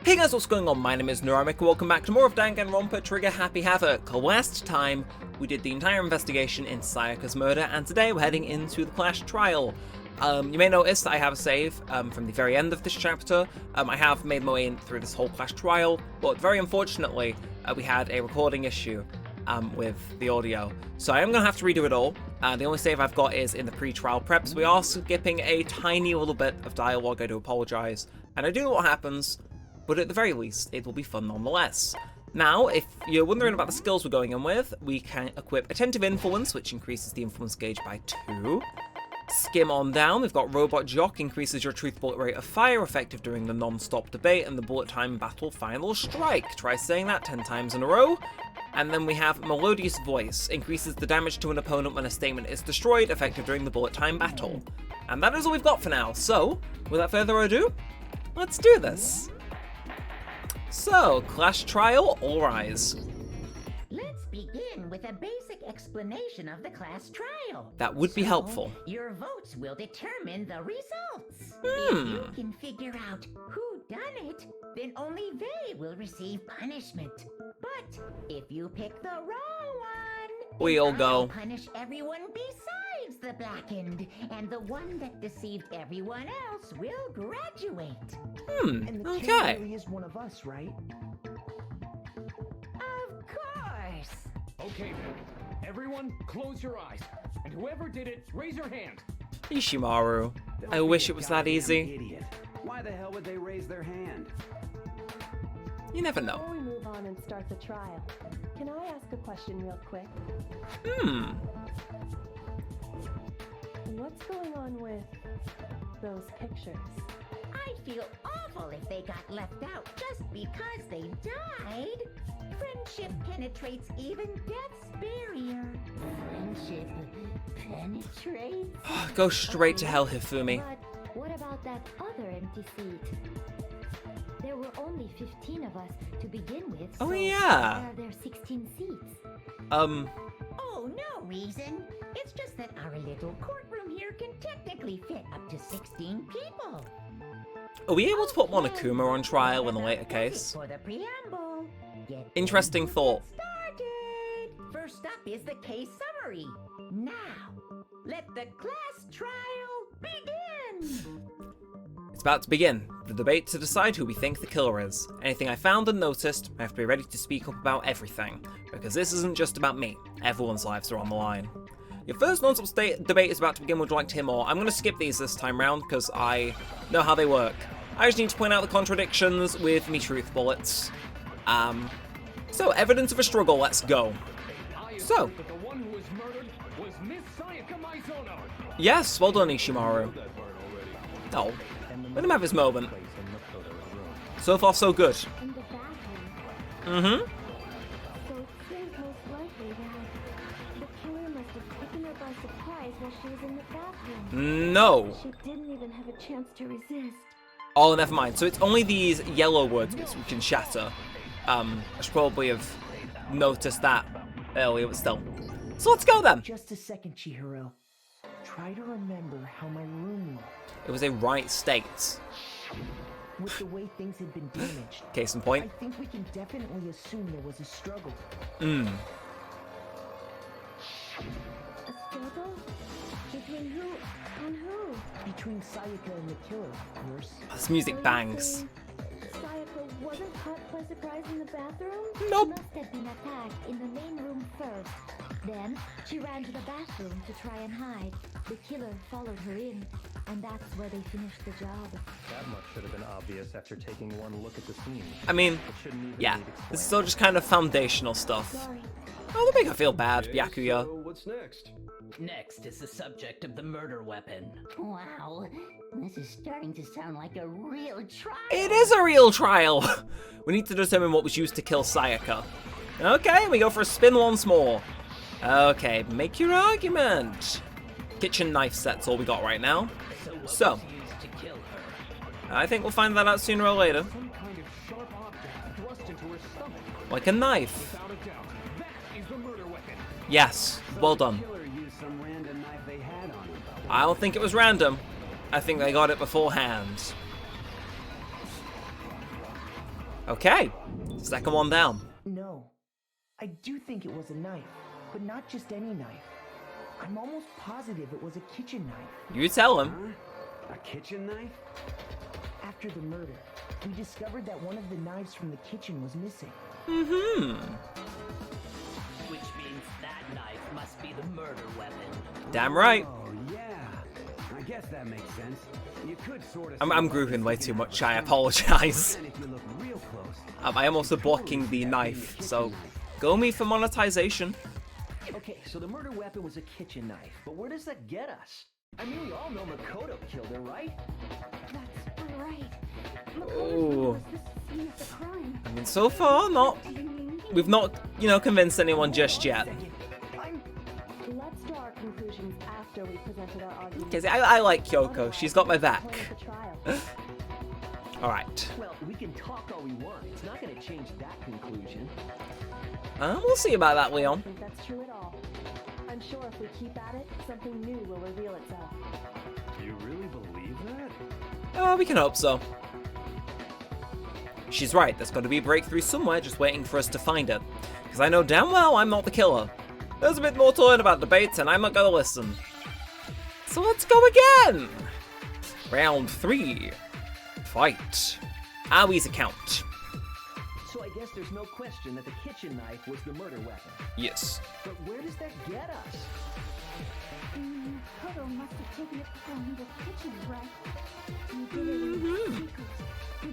Hey guys, what's going on? My name is Neremik and welcome back to more of Danganronpa Trigger Happy Havoc. Last time, we did the entire investigation in Sayaka's murder, and today we're heading into the Clash trial. You may notice that I have a save from the very end of this chapter. I have made my way in through this whole Clash trial, but very unfortunately, we had a recording issue with the audio. So I am going to have to redo it all. The only save I've got is in the pre-trial preps. We are skipping a tiny little bit of dialogue, I do apologise. And I do know what happens, but at the very least, it will be fun nonetheless. Now, if you're wondering about the skills we're going in with, we can equip Attentive Influence, which increases the influence gauge by 2. Skim on down, we've got Robot Jock, increases your truth bullet rate of fire, effective during the non-stop debate and the bullet time battle final strike. Try saying that 10 times in a row. And then we have Melodious Voice, increases the damage to an opponent when a statement is destroyed, effective during the bullet time battle. And that is all we've got for now, so, without further ado, let's do this. So, Clash Trial, all rise. Let's begin with a basic explanation of the class trial. That would be helpful. Your votes will determine the results. If you can figure out who done it, then only they will receive punishment. But if you pick the wrong one, we'll go. Punish everyone besides the blackened, and the one that deceived everyone else will graduate. And the Okay. killer really is one of us, right? Of course. Okay then, everyone close your eyes, and whoever did it, raise your hand. Ishimaru. I wish it was that easy. Idiot. Why the hell would they raise their hand? You never know. Before we move on and start the trial, can I ask a question real quick? What's going on with those pictures? I'd feel awful if they got left out just because they died. Friendship penetrates even death's barrier. Friendship penetrates? Go straight to hell, Hifumi. But what about that other empty seat? There were only 15 of us to begin with. Oh, so yeah. why are there 16 seats? Oh, no reason. It's just that our little courtroom here can technically fit up to 16 people. Are we able to put Monokuma on trial in a later case? For the preamble. Get Interesting thought. started. First up is the case summary. Now, let the class trial begin. It's about to begin. The debate to decide who we think the killer is. Anything I found and noticed, I have to be ready to speak up about everything. Because this isn't just about me. Everyone's lives are on the line. Your first non-stop debate is about to begin. Would you like to hear more? I'm going to skip these this time round because I know how they work. I just need to point out the contradictions with me truth bullets. So, evidence of a struggle, let's go. So, But the one who was murdered was Miss Sayaka Maizono. yes, well done, Ishimaru. Oh, let him have his moment. So far, so good. In the bathroom. So it seems most likely that the killer must have taken her by surprise while she was in the bathroom. No. She didn't even have a chance to resist. Oh, never mind. So it's only these yellow words which we can shatter. I should probably have noticed that earlier, but still. So let's go then. Just a second, Chihiro. Try to remember how my room looked. It was a right state. With the way things had been damaged, Case in I point. think we can definitely assume there was a struggle. A struggle? Between who and who? Between Sayaka and the killer, of course. This music bangs. Sayaka wasn't caught by surprise in the bathroom? Nope. She must have been attacked in the main room first. Then, she ran to the bathroom to try and hide. The killer followed her in, and that's where they finished the job. That much should have been obvious after taking one look at the scene. I mean, It shouldn't even yeah. need This is explaining. all just kind of foundational stuff. Sorry. Oh, they make her feel bad, Byakuya. So what's next? Next is the subject of the murder weapon. Wow, this is starting to sound like a real trial. It is a real trial. We need to determine what was used to kill Sayaka. Okay, we go for a spin once more. Okay, make your argument. Kitchen knife set's all we got right now. So, What was used to kill her? I think we'll find that out sooner or later. Some kind of sharp object thrust into her stomach. Like a knife. Without a doubt, that is the murder weapon. Yes, well The done. killer used some random knife they had on him. I don't think it was random. I think they got it beforehand. Okay, second one down. No. I do think it was a knife, but not just any knife. I'm almost positive it was a kitchen knife. You tell him. Huh? A kitchen knife? After the murder, we discovered that one of the knives from the kitchen was missing. Mm-hmm. Which means that knife must be the murder weapon. Damn right. Oh, yeah. I guess that makes sense. You could sort of I'm grouping way too much. I apologize. And if you look real close, I am also blocking the knife, so go me for monetization. Okay, so the murder weapon was a kitchen knife, but where does that get us? I mean, we all know Makoto killed her, right? That's right. Oh. Was the scene of the crime. I mean, so far, we've not, convinced anyone just yet. Let's draw our conclusions after we presented our argument. Because I like Kyoko. She's got my back. Alright. Well, we can talk all we want. It's not going to change that conclusion. We'll see about that, I Leon. don't think that's true at all. I'm sure if we keep at it, something new will reveal itself. You really believe that? We can hope so. She's right, there's got to be a breakthrough somewhere just waiting for us to find it. Because I know damn well I'm not the killer. There's a bit more to learn about debates and I'm not going to listen. So let's go again! Round 3. Fight. Awie's account. So I guess there's no question that the kitchen knife was the murder weapon. Yes. But where does that get us? Makoto must have taken it from the kitchen, right? He did it in secret.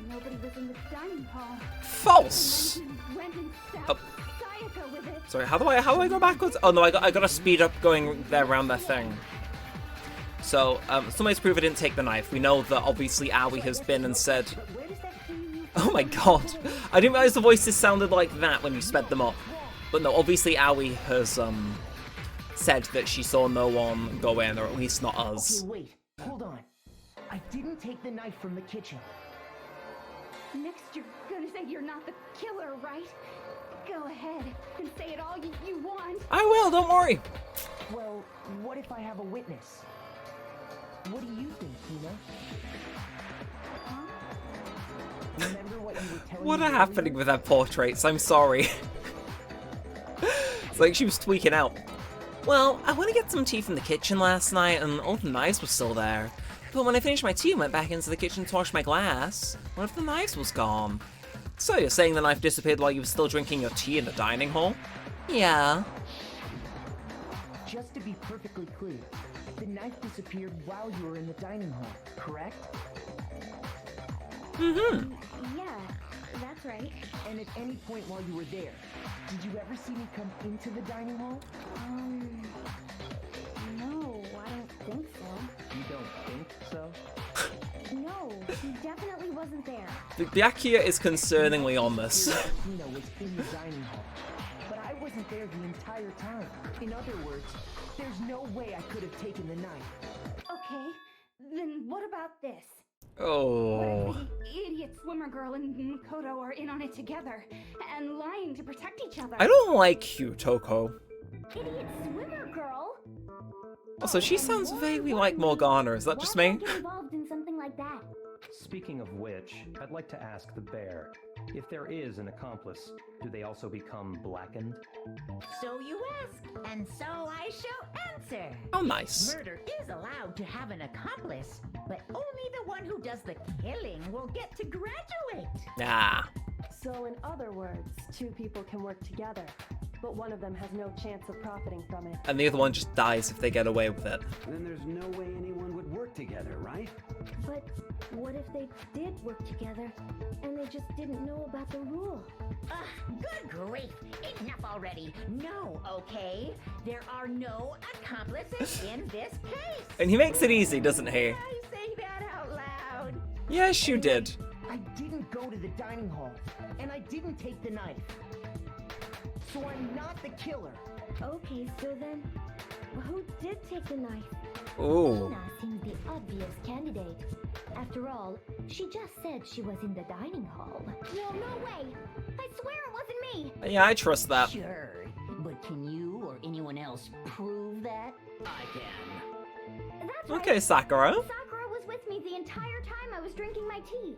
Nobody was in the dining hall. False! And then he went and stabbed Sayaka with it. Sorry, how do I go backwards? Oh no, I got to speed up going there around that thing. So, somebody's proof I didn't take the knife. We know that obviously Aoi has been and said... Oh my god. I didn't realize the voices sounded like that when you sped them up. But no, obviously Aoi has, said that she saw no one go in, or at least not us. Okay, wait. Hold on. I didn't take the knife from the kitchen. Next, you're gonna say you're not the killer, right? Go ahead and say it all you want. I will, don't worry. Well, what if I have a witness? What do you think, Tina? Remember what you were telling What me are happening earlier? with her portraits? I'm sorry. It's like she was tweaking out. Well, I went to get some tea from the kitchen last night and all the knives were still there. But when I finished my tea and went back into the kitchen to wash my glass, one of the knives was gone. So you're saying the knife disappeared while you were still drinking your tea in the dining hall? Yeah. Just to be perfectly clear, the knife disappeared while you were in the dining hall, correct? Mm-hmm. Yeah, that's right. And at any point while you were there, did you ever see me come into the dining hall? No, I don't think so. You don't think so? No, he definitely wasn't there. The Byakuya is concerningly on this. Tina was in the dining hall, but I wasn't there the entire time. In other words, there's no way I could have taken the knife. Okay, then what about this? Oh. The idiot swimmer girl and Makoto are in on it together and lying to protect each other. I don't like you, Toko. Idiot swimmer girl? Also, she sounds vaguely like Morgana. Is that just Why me? would I get involved in something like that? Speaking of which, I'd like to ask the bear, if there is an accomplice, do they also become blackened? So you ask, and so I shall answer. Oh, nice. Murder is allowed to have an accomplice, but only the one who does the killing will get to graduate. Nah. So in other words, two people can work together, but one of them has no chance of profiting from it. And the other one just dies if they get away with it. then there's no way anyone would work together, right? But what if they did work together and they just didn't know about the rule? Ugh, good grief. Enough already. No, okay? There are no accomplices in this case. And he makes it easy, doesn't he? I say that out loud. Yes, you did. I didn't go to the dining hall, and I didn't take the knife. So I'm not the killer. Okay, so then, who did take the knife? Ooh. Tina seems the obvious candidate. After all, she just said she was in the dining hall. Well, no way! I swear it wasn't me! Yeah, I trust that. Sure, but can you or anyone else prove that? I can. That's right. Okay, Sakura. Sakura was with me the entire time I was drinking my tea.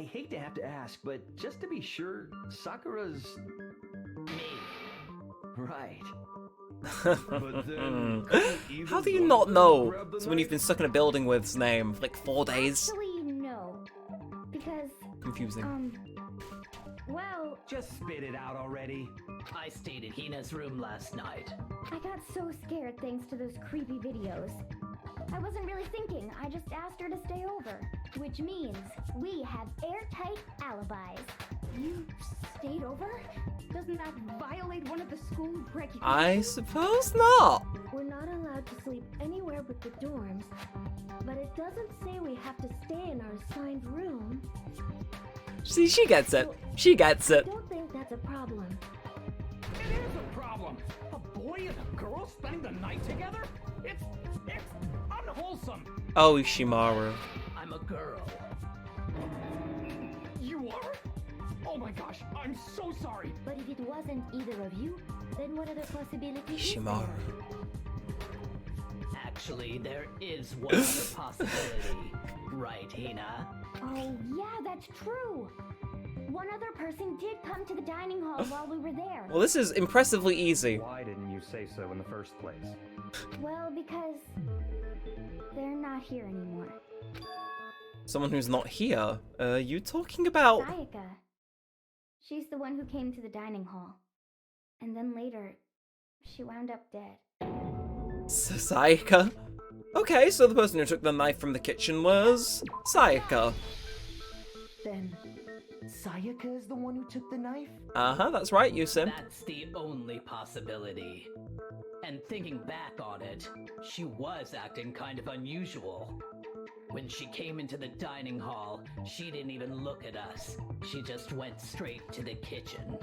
hate to have to ask, but just to be sure, Sakura's... Me. Right. How do you not know someone you've been stuck in a building with's name for like 4 days? Actually, no. Because, Confusing. well, Just spit it out already. I stayed in Hina's room last night. I got so scared thanks to those creepy videos. I wasn't really thinking, I just asked her to stay over. Which means we have airtight alibis. You stayed over? Doesn't that violate one of the school regulations? I suppose not. We're not allowed to sleep anywhere but the dorms, but it doesn't say we have to stay in our assigned room. See, she gets it. She gets I it. don't think that's a problem. It is a problem. A boy and a girl spending the night together? It's unwholesome. Oh, Ishimaru. I'm a girl. You are? Oh my gosh, I'm so sorry. But if it wasn't either of you, then what other possibilities is Ishimaru. there? Actually, there is one other possibility. Right, Hina? Oh, yeah, that's true. One other person did come to the dining hall while we were there. Well, this is impressively easy. Why didn't you say so in the first place? Well, because they're not here anymore. Someone who's not here. You talking about? Sayaka. She's the one who came to the dining hall. And then later, she wound up dead. Sayaka? Okay, so the person who took the knife from the kitchen was Sayaka. Then, Sayaka is the one who took the knife? Uh-huh, that's right, Yusim. That's the only possibility. And thinking back on it, she was acting kind of unusual. When she came into the dining hall, she didn't even look at us. She just went straight to the kitchen.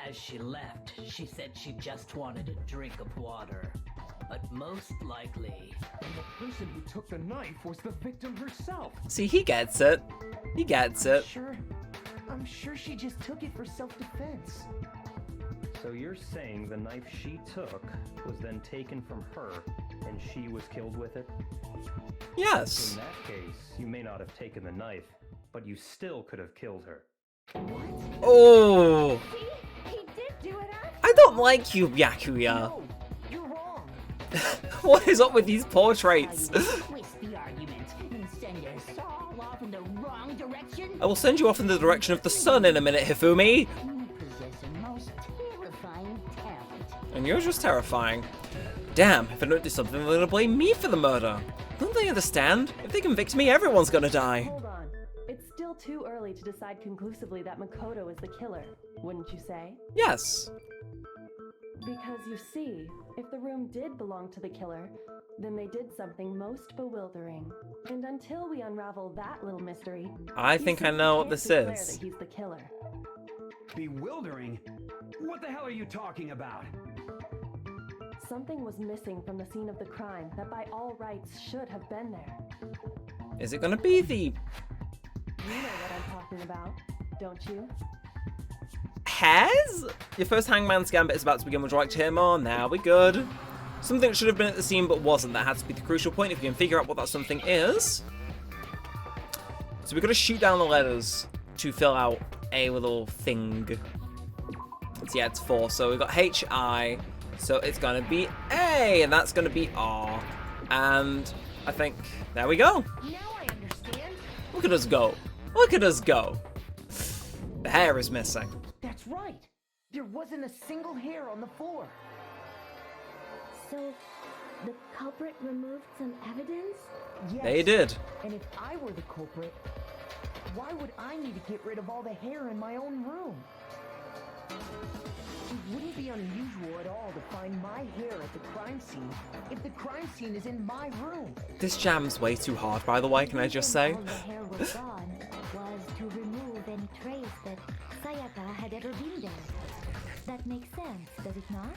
As she left, she said she just wanted a drink of water. But most likely... And the person who took the knife was the victim herself. See, he gets it. He gets it. I'm sure she just took it for self-defense. So you're saying the knife she took was then taken from her, and she was killed with it? Yes. In that case, you may not have taken the knife, but you still could have killed her. Oh. See? He did do it after. I don't like you, Byakuya. No, you're wrong. What is up with these portraits? Twist the argument and send us all off in the wrong direction. I will send you off in the direction of the sun in a minute, Hifumi. You possess a most terrifying talent. And you're just terrifying. Damn, if I don't do something, they're gonna blame me for the murder. Don't they understand? If they convict me, everyone's gonna die. Hold on. It's still too early to decide conclusively that Makoto is the killer, wouldn't you say? Yes. Because you see, if the room did belong to the killer, then they did something most bewildering. And until we unravel that little mystery, I you think I simply know what can't this declare is. that he's the killer. Bewildering? What the hell are you talking about? Something was missing from the scene of the crime that by all rights should have been there. Is it gonna be the You know what I'm talking about, don't you? hairs? Your first Hangman's Gambit is about to begin. Would you like to hear more? Now we good. Something that should have been at the scene but wasn't. That had to be the crucial point if you can figure out what that something is. So we've got to shoot down the letters to fill out a little thing. So yeah, it's 4. So we've got H-I. So it's going to be A, and that's going to be R. And I think, there we go. Now I understand. Look at us go. Look at us go. The hair is missing. That's right. There wasn't a single hair on the floor. So, the culprit removed some evidence? Yes. They did. And if I were the culprit, why would I need to get rid of all the hair in my own room? It wouldn't be unusual at all to find my hair at the crime scene if the crime scene is in my room. This jam's way too hard, by the way, can I just say? All the hair was gone was to remove any trace that Sayaka had ever been there. That makes sense, does it not?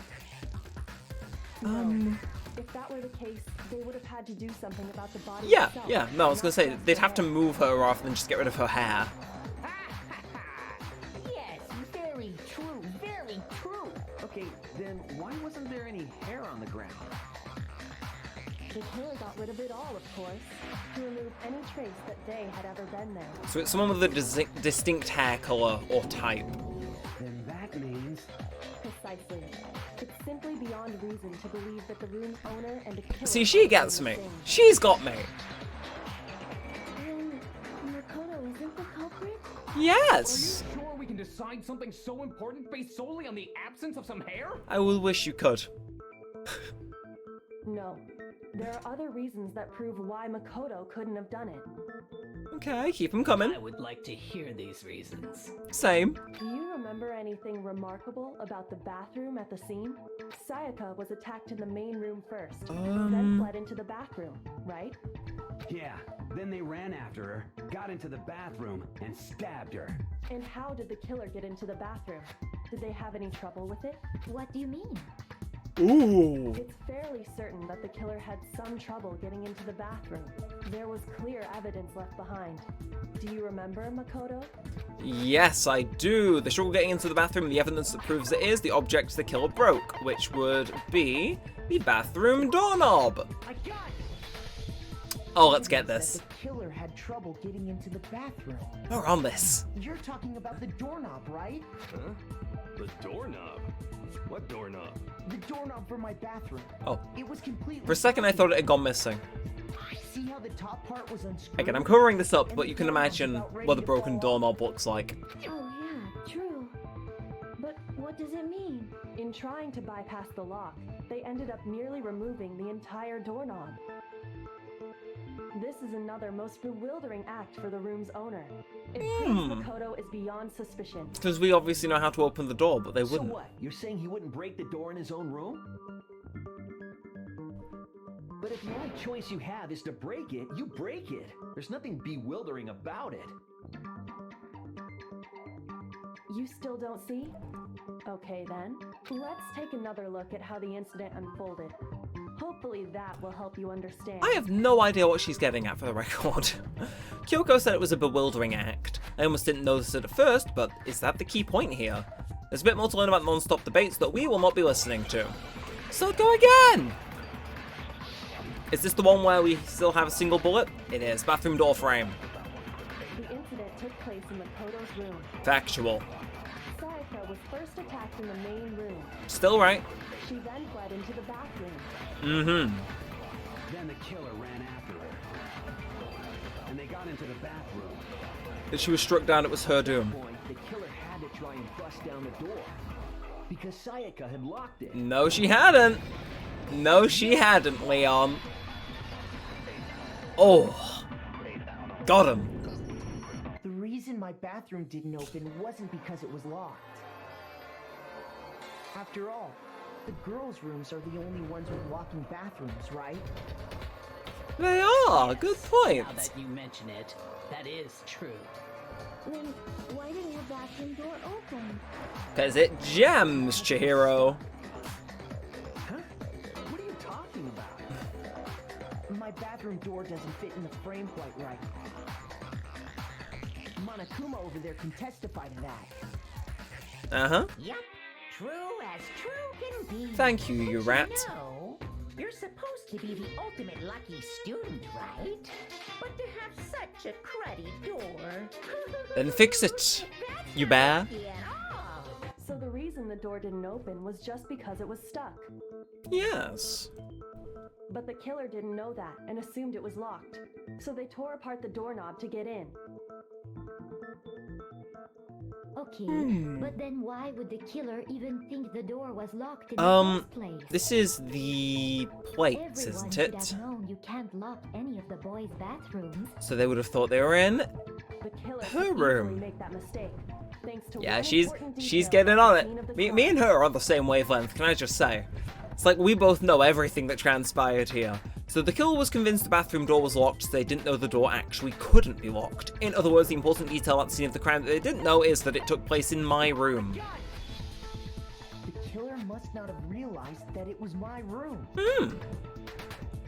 If that were the case, they would have had to do something about the body Yeah, itself, yeah. No, I was gonna say, not they'd just have to the hair. move her rather than just get rid of her hair. Yes, very true, very true. Okay, then why wasn't there any hair on the ground? The killer got rid of it all, of course, to remove any trace that they had ever been there. So it's someone with a distinct hair color or type. Then that means... Precisely. It's simply beyond reason to believe that the room's owner and the killer... See, she gets me. She's got me. Then Makoto isn't the culprit? Yes! Are you sure we can decide something so important based solely on the absence of some hair? I will wish you could. No. There are other reasons that prove why Makoto couldn't have done it. Okay, keep them coming. I would like to hear these reasons. Same. Do you remember anything remarkable about the bathroom at the scene? Sayaka was attacked in the main room first, then fled into the bathroom, right? Yeah, then they ran after her, got into the bathroom, and stabbed her. And how did the killer get into the bathroom? Did they have any trouble with it? What do you mean? Ooh. It's fairly certain that the killer had some trouble getting into the bathroom. There was clear evidence left behind. Do you remember, Makoto? Yes, I do. The struggle getting into the bathroom, the evidence that proves it is the object the killer broke, which would be the bathroom doorknob. I got it! Oh, let's get this. The killer had trouble getting into the bathroom. We're on this. You're talking about the doorknob, right? Huh? The doorknob? What doorknob? The doorknob for my bathroom. Oh. It was completely... For a second, I thought it had gone missing. See how the top part was unscrewed? Again, I'm covering this up, And but the you can doorknob's imagine about ready what the to broken fall off. doorknob looks like. Oh yeah, true. But what does it mean? In trying to bypass the lock, they ended up nearly removing the entire doorknob. This is another most bewildering act for the room's owner. It proves Makoto is beyond suspicion. Because we obviously know how to open the door, but they So wouldn't. what? You're saying he wouldn't break the door in his own room? But if the only choice you have is to break it, you break it. There's nothing bewildering about it. You still don't see? Okay then, let's take another look at how the incident unfolded. Hopefully that will help you understand. I have no idea what she's getting at, for the record. Kyoko said it was a bewildering act. I almost didn't notice it at first, but is that the key point here? There's a bit more to learn about non-stop debates that we will not be listening to. So go again! Is this the one where we still have a single bullet? It is. Bathroom door frame. The incident took place in Makoto's room. Factual. Sayaka was first attacked in the main room. Still right. She then fled into the bathroom. Mm-hmm. Then the killer ran after her. And they got into the bathroom. If she was struck down, it was her doom. At that point, the killer had to try and bust down the door. Because Sayaka had locked it. No, she hadn't. No, she hadn't, Leon. Oh. Got him. The reason my bathroom didn't open wasn't because it was locked. After all, the girls' rooms are the only ones with walking bathrooms, right? They are. Good point. Now that you mention it, that is true. Then why didn't your bathroom door open? Because it jams, Chihiro. Huh? What are you talking about? My bathroom door doesn't fit in the frame quite right. Monokuma over there can testify to that. Uh-huh. Yep, true as true can be. Thank you, you rat. No, you're supposed to be the ultimate lucky student, right? But to have such a cruddy door. Then fix it, you bear. So the reason the door didn't open was just because it was stuck. Yes. But the killer didn't know that and assumed it was locked. So they tore apart the doorknob to get in. Okay, but then why would the killer even think the door was locked in the first place? This is the plates, Everyone isn't should it? have known you can't lock any of the boys' bathrooms. So they would have thought they were in. The killer Her could room. easily make that mistake. Thanks to Yeah, one she's important getting detail on at the scene of it. the Me and crime. her are on the same wavelength, can I just say? It's like we both know everything that transpired here. So the killer was convinced the bathroom door was locked, so they didn't know the door actually couldn't be locked. In other words, the important detail at the scene of the crime that they didn't know is that it took place in my room. The killer must not have realized that it was my room.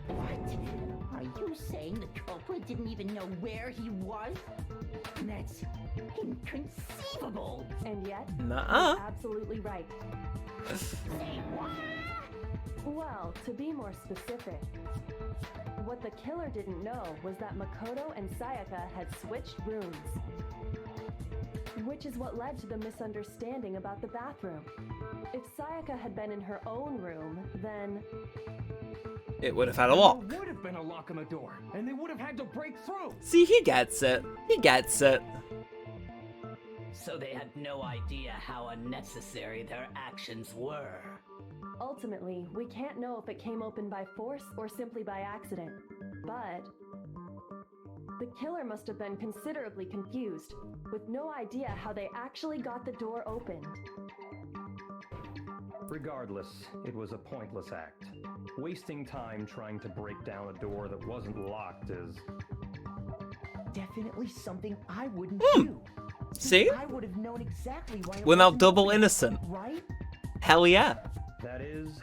What? Are you saying the culprit didn't even know where he was? That's inconceivable. And yet, Nuh-uh. he's absolutely right. Say what? Well, to be more specific, what the killer didn't know was that Makoto and Sayaka had switched rooms. Which is what led to the misunderstanding about the bathroom. If Sayaka had been in her own room, then... It would have had a lock. There would have been a lock on the door, and they would have had to break through. See, he gets it. He gets it. So they had no idea how unnecessary their actions were. Ultimately, we can't know if it came open by force or simply by accident. But... the killer must have been considerably confused, with no idea how they actually got the door opened. Regardless, it was a pointless act. Wasting time trying to break down a door that wasn't locked is... Definitely something I wouldn't do. See? I would have known exactly why it We're now wasn't double open, innocent. right? Hell yeah. That is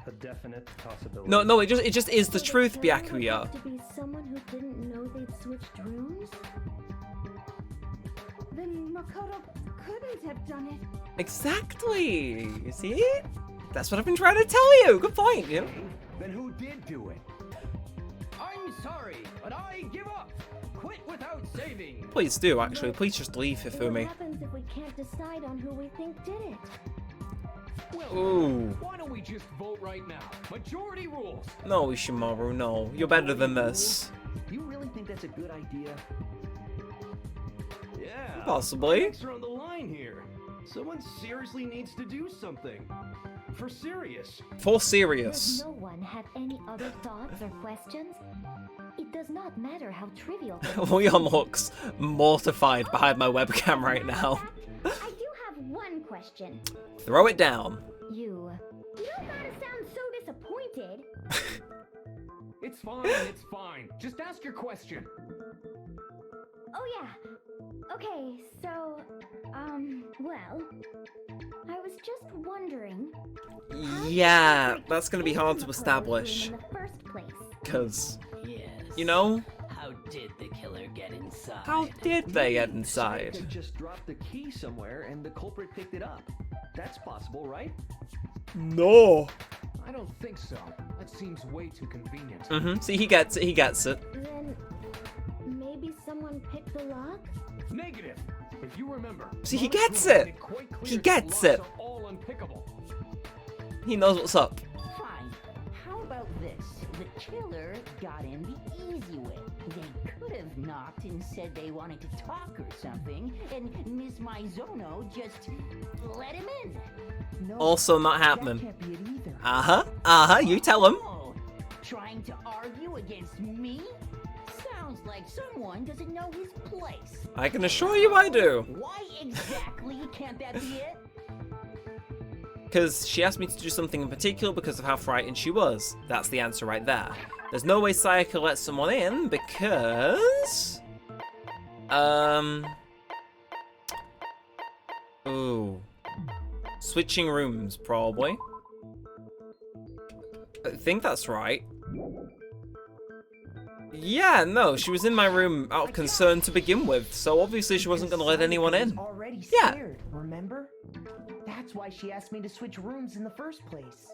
a definite possibility. No, it just is the So truth, killer would Byakuya. have to be someone who didn't know they'd switched rooms? Then Makoto couldn't have done it. Exactly. You see? That's what I've been trying to tell you. Good point, you know? Then who did do it? I'm sorry, but I give up. Quit without saving. Please do, actually. Please just leave, What Hifumi. happens if we can't decide on who we think did it? Well, Ooh. why don't we just vote right now? Majority rules. No, Ishimaru, no. You're better than this. You really think that's a good idea? Yeah. Possibly. Thanks are on the line here. Someone seriously needs to do something. For serious. For Does serious. no one have any other thoughts or questions? It does not matter how trivial. Leon looks mortified behind my webcam right now. I do have one question. Throw it down. You. You don't gotta sound so disappointed. It's fine, it's fine. Just ask your question. Oh yeah. Okay, so, well, I was just wondering. Yeah, that's gonna be hard to establish. In the first place. Because, Yes. you know, How did the killer get inside? how did they get inside? Sayaka just dropped the key somewhere and the culprit picked it up. That's possible, right? No. I don't think so. That seems way too convenient. See, he gets it, he gets it. Then maybe someone picked the lock? Negative. If you remember. See, he Mother gets Sue made it. quite clear He that gets locks it. are all unpickable. He knows what's up. Fine. How about this? The killer got in the easy way. They could have knocked and said they wanted to talk or something, and Miss Maizono just let him in. No, Also not that happening. can't be it either. You tell him. Oh, trying to argue against me? Sounds like someone doesn't know his place. I can assure you I do. Why exactly can't that be it? Because she asked me to do something in particular because of how frightened she was. That's the answer right there. There's no way Sayaka let someone in because... Ooh. Switching rooms, probably. I think that's right. Yeah, no, she was in my room out of concern to begin with, so obviously she wasn't going to let anyone Sayaka was in. already Yeah. scared, remember? That's why she asked me to switch rooms in the first place.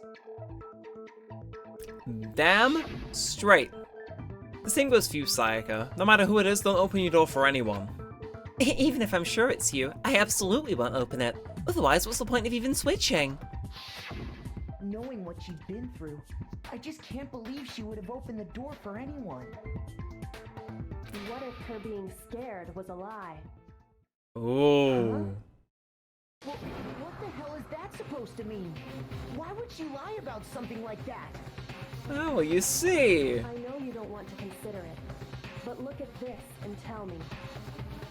Damn straight. The same goes for you, Sayaka. No matter who it is, don't open your door for anyone. Even if I'm sure it's you, I absolutely won't open it. Otherwise, what's the point of even switching? Knowing what she'd been through, I just can't believe she would have opened the door for anyone. What if her being scared was a lie? Ooh. Well, what the hell is that supposed to mean? Why would she lie about something like that? Oh, you see. I know you don't want to consider it, but look at this and tell me.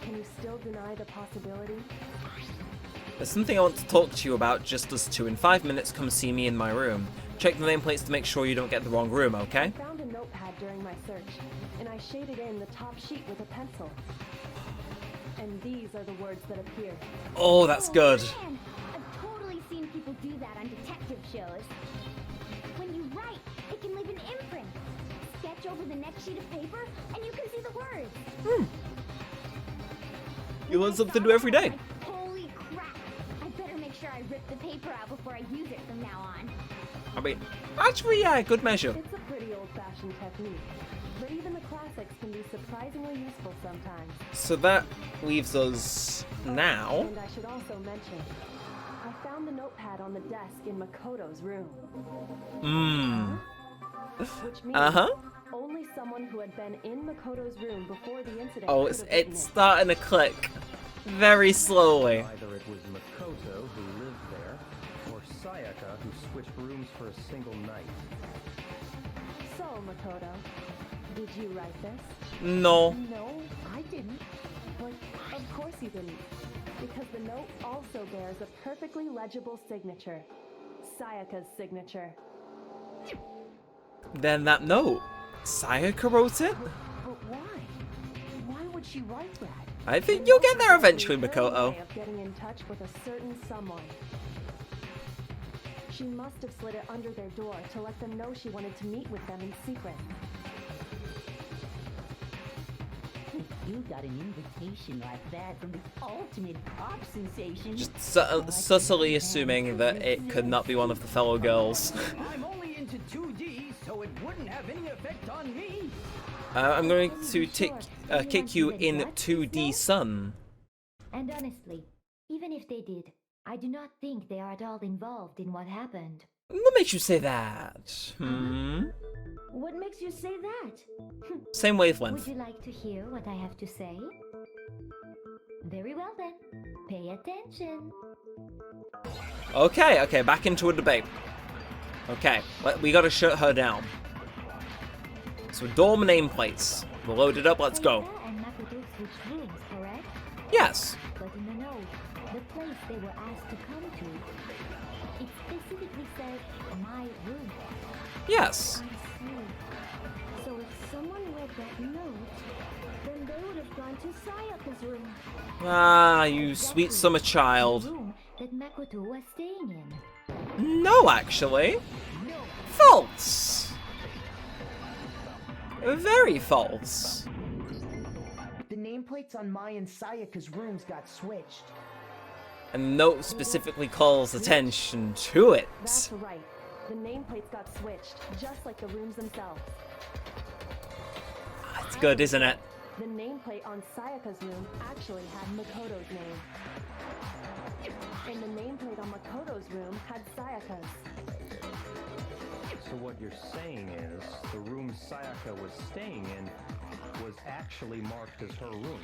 Can you still deny the possibility? There's something I want to talk to you about, just us two. In 5 minutes, come see me in my room. Check the nameplates to make sure you don't get the wrong room, okay? I found a notepad during my search, and I shaded in the top sheet with a pencil. And these are the words that appear. Oh, that's good. Man, I've totally seen people do that on detective shows. When you write, it can leave an imprint. Sketch over the next sheet of paper, and you can see the words. You learn something new every day. Holy crap! I better make sure I rip the paper out before I use it from now on. I mean, actually, yeah, good measure. It's a pretty old-fashioned technique, but even the classics can be surprisingly useful sometimes. So that leaves us now. And I should also mention, I found the notepad on the desk in Makoto's room. Which means only someone who had been in Makoto's room before the incident. Oh, could have written it's it. starting to click very slowly. Either it was Makoto who lived there, or Sayaka who switched rooms for a single night. So, Makoto, did you write this? No. No, I didn't. But of course you didn't. Because the note also bears a perfectly legible signature. Sayaka's signature. Then that note, Sayaka wrote it? But why? Why would she write that? I think you'll get there eventually, Her Makoto. way of getting in touch with a certain someone. She must have slid it under their door to let them know she wanted to meet with them in secret. You got an invitation like that from the ultimate pop sensation. Just subtly assuming that it could not be one of the fellow girls. I'm only into 2D, so it wouldn't have any effect on me. I'm going to kick you in 2D Sun. And honestly, even if they did, I do not think they are at all involved in what happened. What makes you say that? What makes you say that? Same wavelength. Would you like to hear what I have to say? Very well then. Pay attention. Okay, back into a debate. Okay, we gotta shut her down. So dorm nameplates. We're loaded up, let's go. Sayaka and Makoto switched rooms, correct? Yes. But in the note, the place they were asked to come to, it specifically said, my room. Yes. I see. So if someone read that note, then they would have gone to Sayaka's room. Ah, you sweet summer child. The room that Makoto was staying in. No, actually. False. Very false. The nameplates on Mai and Sayaka's rooms got switched. And the note specifically calls attention to it. That's right. The nameplates got switched, just like the rooms themselves. It's good, isn't it? The nameplate on Sayaka's room actually had Makoto's name. And the nameplate on Makoto's room had Sayaka's. So what you're saying is, the room Sayaka was staying in was actually marked as her room.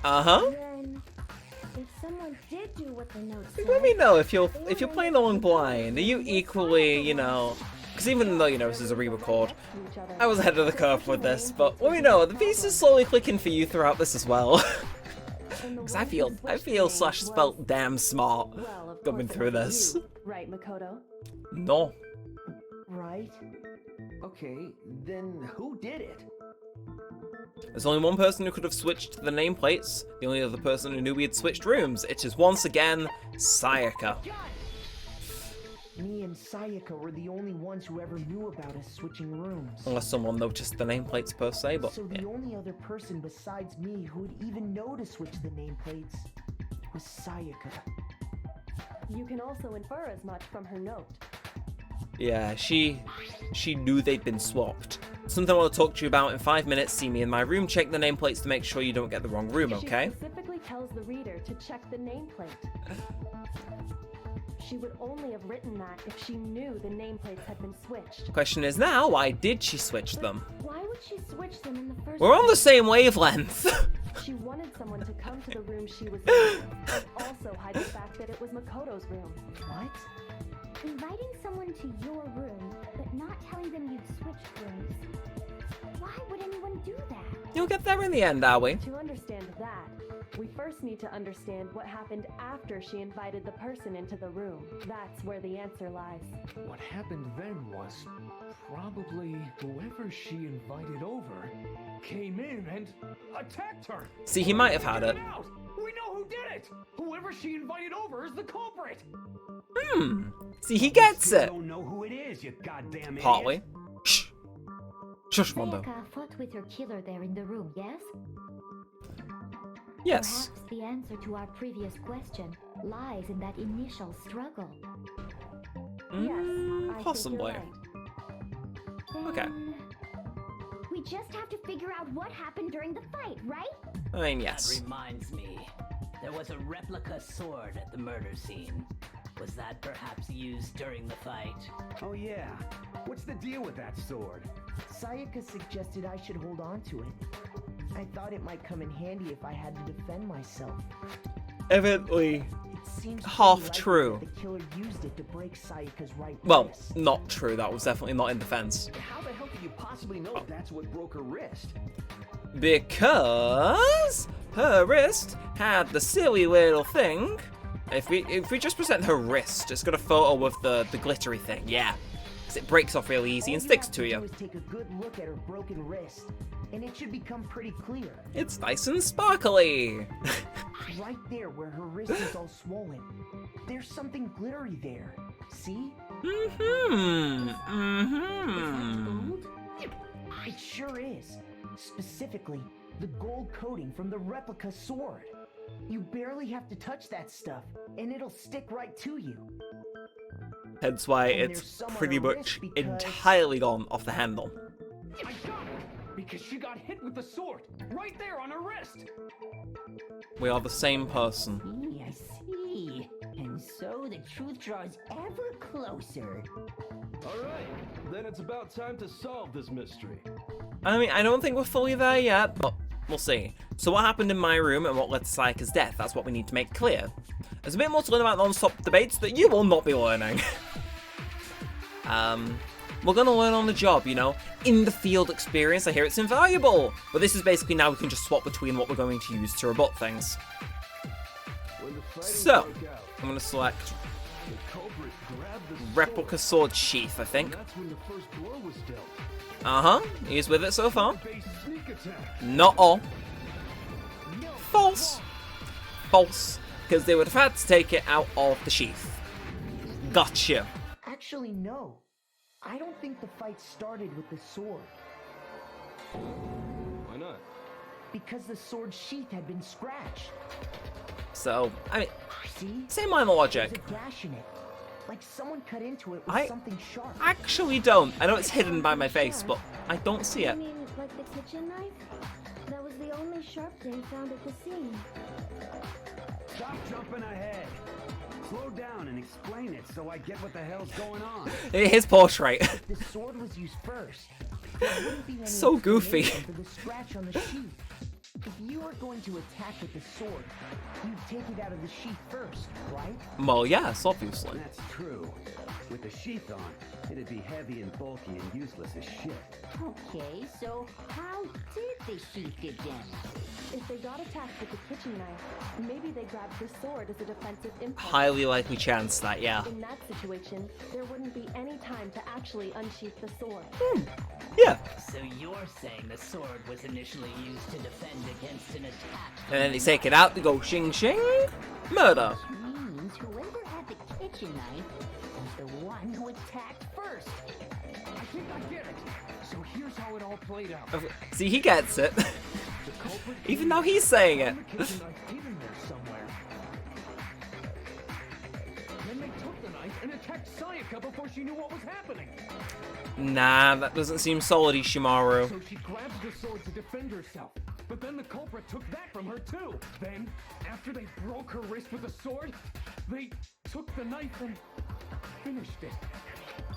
Then, if someone did do what the note said, Let me know if you're playing along blind. Are you equally, because even though this is a re-record, I was ahead of the curve with this, but let me know. The piece is slowly clicking for you throughout this as well. Because I feel slash spelt damn smart coming through this. Right, Makoto? No. Right? Okay, then who did it? There's only one person who could have switched the nameplates. The only other person who knew we had switched rooms. It is once again Sayaka. Me and Sayaka were the only ones who ever knew about us switching rooms. Unless someone noticed the nameplates per se, but So the yeah. only other person besides me who would even know to switch the nameplates was Sayaka. You can also infer as much from her note. Yeah, she knew they'd been swapped. Something I want to talk to you about in 5 minutes. See me in my room. Check the nameplates to make sure you don't get the wrong room, okay? She specifically tells the reader to check the nameplate. She would only have written that if she knew the nameplates had been switched. Question is now, why did she switch them? why would she switch them in the first We're on the place? same wavelength. She wanted someone to come to the room she was in, and also hide the fact that it was Makoto's room. What? Inviting someone to your room, but not telling them you'd switched rooms. Why would anyone do that? You'll get there in the end, are we? To understand that, we first need to understand what happened after she invited the person into the room. That's where the answer lies. What happened then was probably whoever she invited over came in and attacked her. See, he might have had it. Get out! We know who did it! Whoever she invited over is the culprit! See, he gets You it. don't know who it is, you goddamn idiot. Partly. Shh. Shush, Mondo. Sayaka fought with her killer there in the room, yes? Yes. Perhaps the answer to our previous question lies in that initial struggle. Yes, I Possibly. think you're right. Okay. Then we just have to figure out what happened during the fight, right? I mean, yes. That reminds me. There was a replica sword at the murder scene. Was that perhaps used during the fight? Oh yeah. What's the deal with that sword? Sayaka suggested I should hold on to it. I thought it might come in handy if I had to defend myself. Evidently, It seems half pretty likely true. that the killer used it to break Sayaka's right Well, wrist. not true. That was definitely not in defense. How the hell could you possibly know that's what broke her wrist? Because her wrist had the silly little thing. If we just present her wrist, it's got a photo with the glittery thing, yeah. Because it breaks off really easy and sticks to All you you. have to do is take a good look at her broken wrist, and it should become pretty clear. It's nice and sparkly. Right there where her wrist is all swollen. There's something glittery there. See? It sure is. Specifically, the gold coating from the replica sword. You barely have to touch that stuff, and it'll stick right to you. Hence why And it's there's some on pretty her much wrist because- entirely gone off the handle. I got it! Because she got hit with the sword, right there on her wrist! We are the same person. I see. And so the truth draws ever closer. All right, then it's about time to solve this mystery. I mean, I don't think we're fully there yet, but we'll see. So what happened in my room and what led to Sayaka's death? That's what we need to make clear. There's a bit more to learn about non-stop debates that you will not be learning. We're gonna learn on the job, you know? In the field experience, I hear it's invaluable! But this is basically now we can just swap between what we're going to use to rebut things. When the fighting So, broke out, I'm gonna select the culprit grabbed the Replica Sword Sheath, I think. That's when the first blow was dealt. Uh-huh, he's with it so far. Base sneak attack. Not all. False. False. Because they would have had to take it out of the sheath. Gotcha. Actually, no. I don't think the fight started with the sword. Why not? Because the sword sheath had been scratched. So, I mean, See? same line of logic. There's a gash in it. Like someone cut into it with I something sharp. actually don't. I know it's hidden by my face, but I don't see You it. mean like the kitchen knife? That was the only sharp thing found at the scene. Stop jumping ahead. Slow down and explain it so I get what the hell's going on. His portrait. The sword was used first. There wouldn't be any So goofy. explanation for the scratch on the sheath. If you were going to attack with the sword, you'd take it out of the sheath first, right? Well, yes, obviously. That's true. With the sheath on, it'd be heavy and bulky and useless as shit. Okay, so how did the sheath get jammed? If they got attacked with the kitchen knife, maybe they grabbed the sword as a defensive impulse. Highly likely chance that, yeah. In that situation, there wouldn't be any time to actually unsheath the sword. Yeah. So you're saying the sword was initially used to defend against an attack? And then they take it out, they go shing shing, murder. Means whoever had the kitchen knife was the one who attacked first. I think I get it. So here's how it all played out. See, he gets it. The culprit Even though he's saying it. found the kitchen knife hidden there somewhere. Then they took the knife and attacked Sayaka before she knew what was happening. Nah, that doesn't seem solid, Ishimaru. So she grabs the sword to defend herself. But then the culprit took that from her too. Then, after they broke her wrist with the sword, they took the knife and finished it.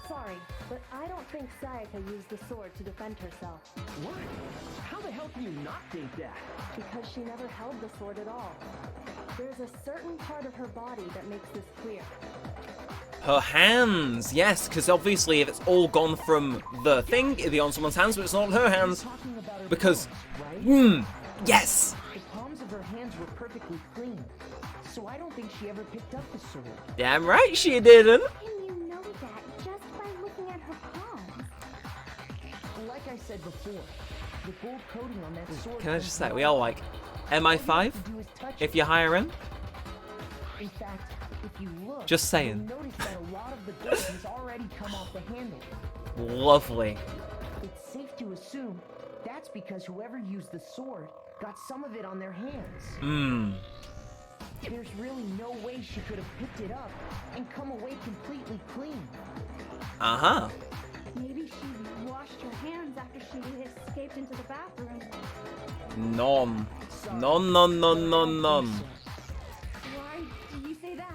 Sorry, but I don't think Sayaka used the sword to defend herself. What? How the hell can you not think that? Because she never held the sword at all. There's a certain part of her body that makes this clear. Her hands, yes, because obviously if it's all gone from the thing, it'd be on someone's hands, but it's not on her hands. Talking about her Because, palms, right? Yes! The palms of her hands were perfectly clean. So I don't think she ever picked up the sword. Damn right she didn't. Can you know that just by looking at her palms? Like I said before, the gold coating on that sword. Can I was just say, gone. we all like All you MI5 have to do is touch if it. you're hiring. In fact, if you look, Just saying. you'll notice that a lot of the gold has already come off the handle. Lovely. It's safe to assume that's because whoever used the sword got some of it on their hands. there's really no way she could have picked it up and come away completely clean. Uh-huh. Maybe she washed her hands after she escaped into the bathroom. None. None. Why do you say that?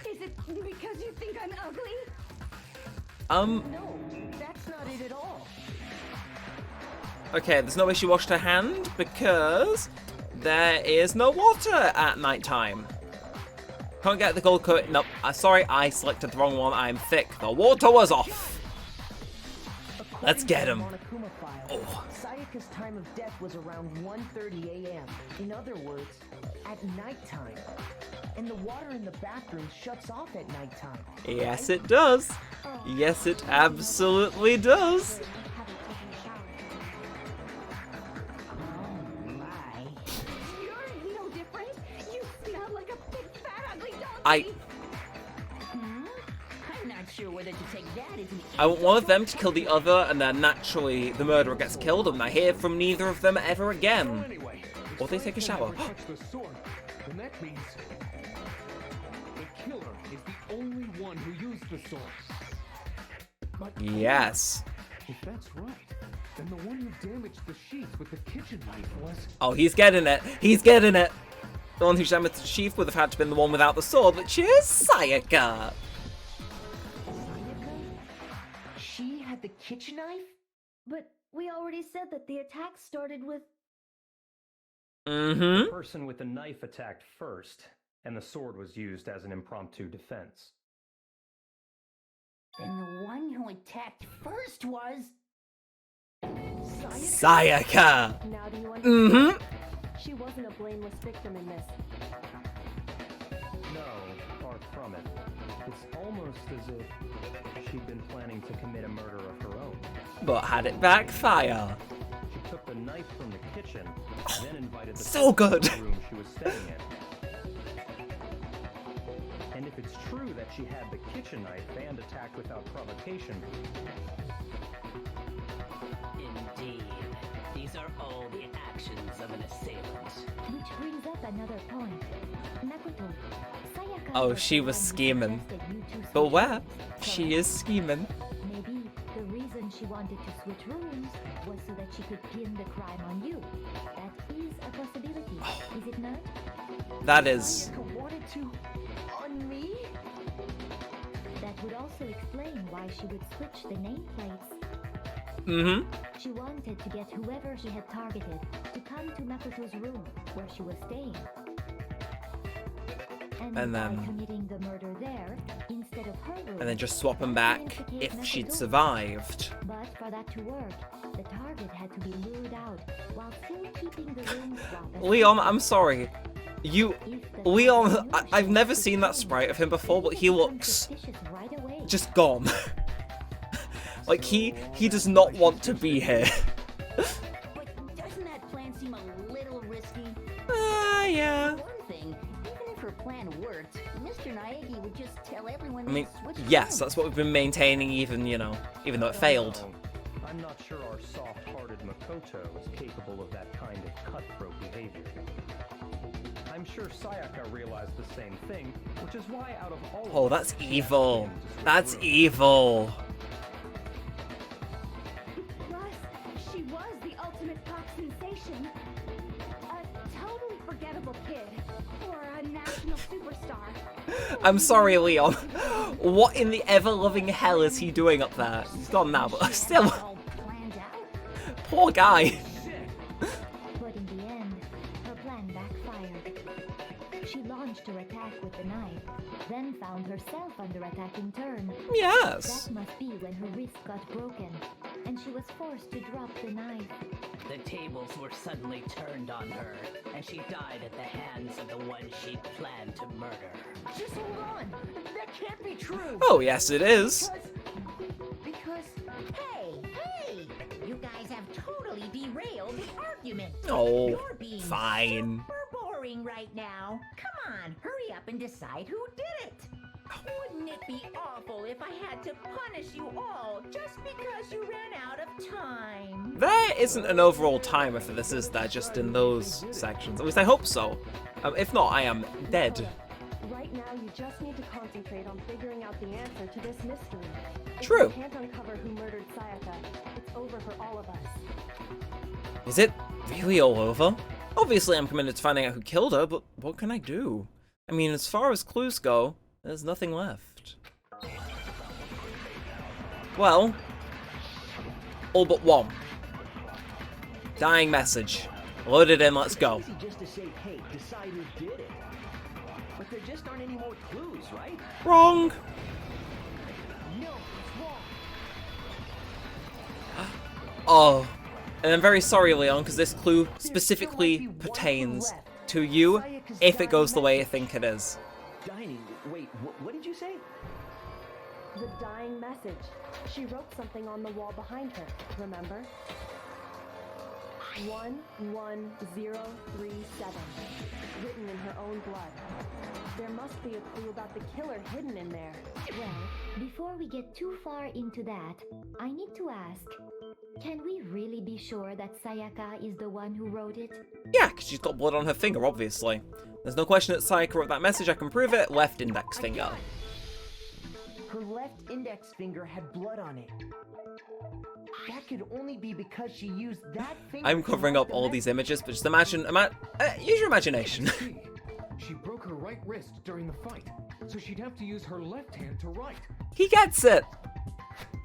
Is it because you think I'm ugly? No, that's not it at all. Okay, there's no way she washed her hand because there is no water at nighttime. Can't get the gold coat. Nope. Sorry, I selected the wrong one. I'm thick. The water was off. Let's get him. Oh. Sayaka's time of death was around 1:30 a.m. In other words, at nighttime. And the water in the bathroom shuts off at nighttime. Yes, it does. Yes, it absolutely does. You're no different. You smell like a big fat ugly donkey. I'm not sure whether to take that as an I want one of them to kill the other, and then naturally the murderer gets killed, and I hear from neither of them ever again. Anyway, Or they take a shower. touch the sword, then that means the killer is the only one who used the sword. But Yes. if that's right, then the one who damaged the sheath with the kitchen knife was... Oh, he's getting it. He's getting it. The one who damaged the sheath would have had to been the one without the sword, which is Sayaka. She had the kitchen knife? But we already said that the attack started with... The person with the knife attacked first, and the sword was used as an impromptu defense. Then the one who attacked first was... Sayaka. Now do you understand? Mm-hmm. She wasn't a blameless victim in this. No, far from it. It's almost as if she'd been planning to commit a murder of her own. But had it backfire. She took the knife from the kitchen, then invited the So good. to the room she was staying in. And if it's true that she had the kitchen knife and attacked without provocation, Indeed. These are all the actions of an assailant. Which brings up another point. Makoto, Sayaka Oh, was she the was one who scheming. suggested you two But switch where? rooms, She correct? is scheming. Maybe the reason she wanted to switch rooms was so that she could pin the crime on you. That is a possibility, is it not? That is. Sayaka wanted to... on me? That would also explain why she would switch the nameplates. Mm-hmm. She wanted to get whoever she had targeted to come to Makoto's room where she was staying. And And by then- committing the murder there instead of her room. And then just swap them back if she'd survived. But for that to work, the target had to be lured out while still keeping the room swap. as Leon, secret. I'm sorry. You... If the Leon, target knew I've she never was seen that suspicious, sprite of him before, but he would become looks suspicious right away. just gone. Like, he does not want to be here. But doesn't that plan seem a little risky? Yeah. For one thing, even if her plan worked, Mr. Naegi would just tell everyone I mean, to switch yes, rooms. that's what we've been maintaining even, you know, even though it failed. no, I'm not sure our soft-hearted Makoto is capable of that kind of cutthroat behavior. I'm sure Sayaka realized the same thing, which is why out of all Oh, of us, that's she asked evil. him to switch That's rooms. evil. Plus, she was the ultimate pop sensation. A totally forgettable kid. Or a national superstar. I'm sorry, Leon. What in the ever-loving hell is he doing up there? He's gone now, but still. All planned out. Poor guy. But in the end, her plan backfired. She launched her attack with the knife, then found herself under attack in turn. Yes. That must be when her wrist got broken, and she was forced to drop the knife. The tables were suddenly turned on her, and she died at the hands of the one she planned to murder. Just hold on! That can't be true! Oh, yes, it is. Because... Hey! You guys have totally derailed the argument. Oh, You're being fine. super boring right now. Come on, hurry up and decide who did it. Wouldn't it be awful if I had to punish you all just because you ran out of time? There isn't an overall timer for this, is there? Just in those sections. At least I hope so. If not, I am dead. Right now, you just need to concentrate on figuring out the answer to this mystery. True. If you can't uncover who murdered Sayaka, it's over for all of us. Is it really all over? Obviously, I'm committed to finding out who killed her, but what can I do? I mean, as far as clues go, there's nothing left. Well, all but one. Dying message. Load it in, let's go. It's easy just to say, hey, decide who did it. But there just aren't any more clues, right? Wrong. No, it's wrong. Oh. And I'm very sorry, Leon, because this clue specifically pertains to you if it goes the way you think it is. Dining. Wait, what did you say? The dying message. She wrote something on the wall behind her, remember? 11037. Written in her own blood. There must be a clue about the killer hidden in there. Well, before we get too far into that, I need to ask, can we really be sure that Sayaka is the one who wrote it? Yeah, because she's got blood on her finger, obviously. There's no question that Sayaka wrote that message, I can prove it. Left index finger. Her left index finger had blood on it. That could only be because she used that finger. I'm covering up all these images, but just imagine, use your imagination. She broke her right wrist during the fight, so she'd have to use her left hand to write. He gets it!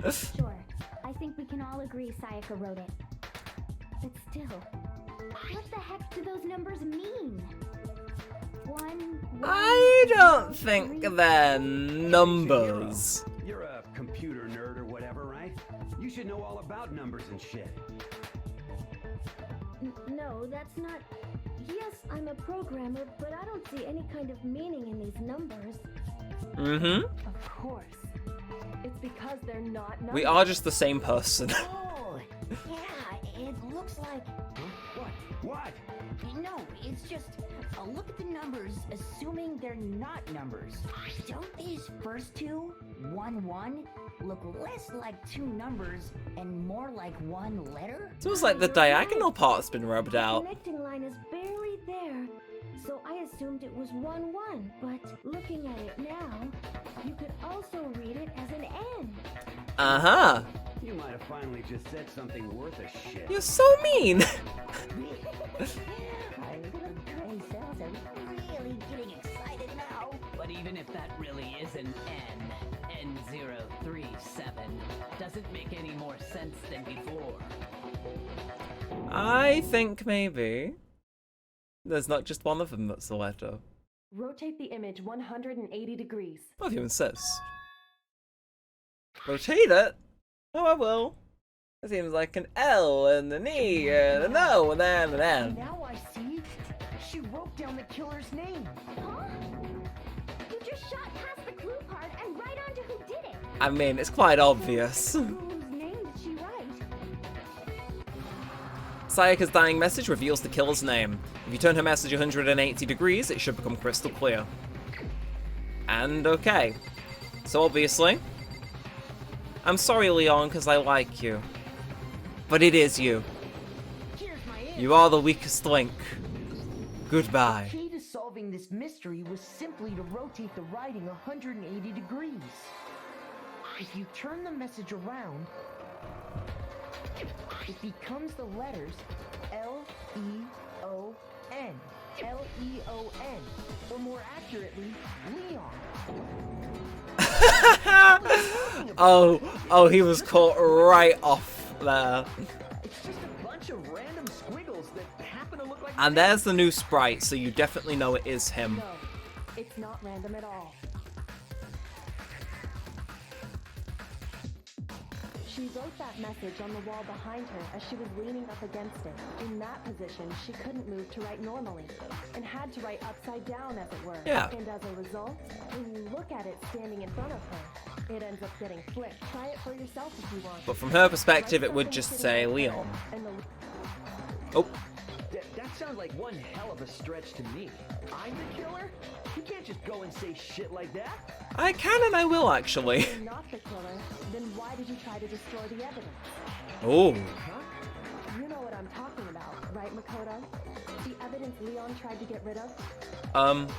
Sure, I think we can all agree Sayaka wrote it. But still, what the heck do those numbers mean? I don't think they're numbers. You're a computer nerd or whatever, right? You should know all about numbers and shit. No, that's not... Yes, I'm a programmer, but I don't see any kind of meaning in these numbers. Mm-hmm. Of course. It's because they're not numbers. We are just the same person. Oh, yeah, it looks like... What? No, it's just a look at the numbers, assuming they're not numbers. Don't these first two, 1-1, look less like two numbers and more like one letter? Seems like the diagonal part's been rubbed The out. connecting line is barely there, so I assumed it was 1-1. But looking at it now, you could also read it as an N. Uh-huh. You might have finally just said something worth a shit. You're so mean. Our little brain cells are really getting excited now. But even if that really is an N037, doesn't make any more sense than before. I think maybe there's not just one of them that's a letter. Rotate the image 180 degrees. Well, if you insist. Rotate it? Oh, I will. It seems like an L and an E and an O and then an N. Now I see. She wrote down the killer's name. Huh? You just shot past the clue part and right onto who did it. I mean, it's quite obvious. Whose name did she write? Sayaka's dying message reveals the killer's name. If you turn her message 180 degrees, it should become crystal clear. And okay. So obviously, I'm sorry, Leon, because I like you. But it is you. Here's my answer. You are the weakest link. Goodbye. The key to solving this mystery was simply to rotate the writing 180 degrees. If you turn the message around, it becomes the letters L-E-O-N. L-E-O-N. Or more accurately, Leon. Oh, he was caught right off there. It's just a bunch of random squiggles that happen to look like... And there's the new sprite, so you definitely know it is him. No, it's not random at all. She wrote that message on the wall behind her as she was leaning up against it. In that position, she couldn't move to write normally, and had to write upside down, as it were. Yeah. And as a result, when you look at it standing in front of her, it ends up getting flipped. Try it for yourself if you want. But from her perspective, it would just say Leon. And the Oh, That's sounds like one hell of a stretch to me. I'm the killer? You can't just go and say shit like that. I can and I will, actually. You're not the killer, then why did you try to destroy the evidence? Oh. Huh? You know what I'm talking about, right, Makoto? The evidence Leon tried to get rid of?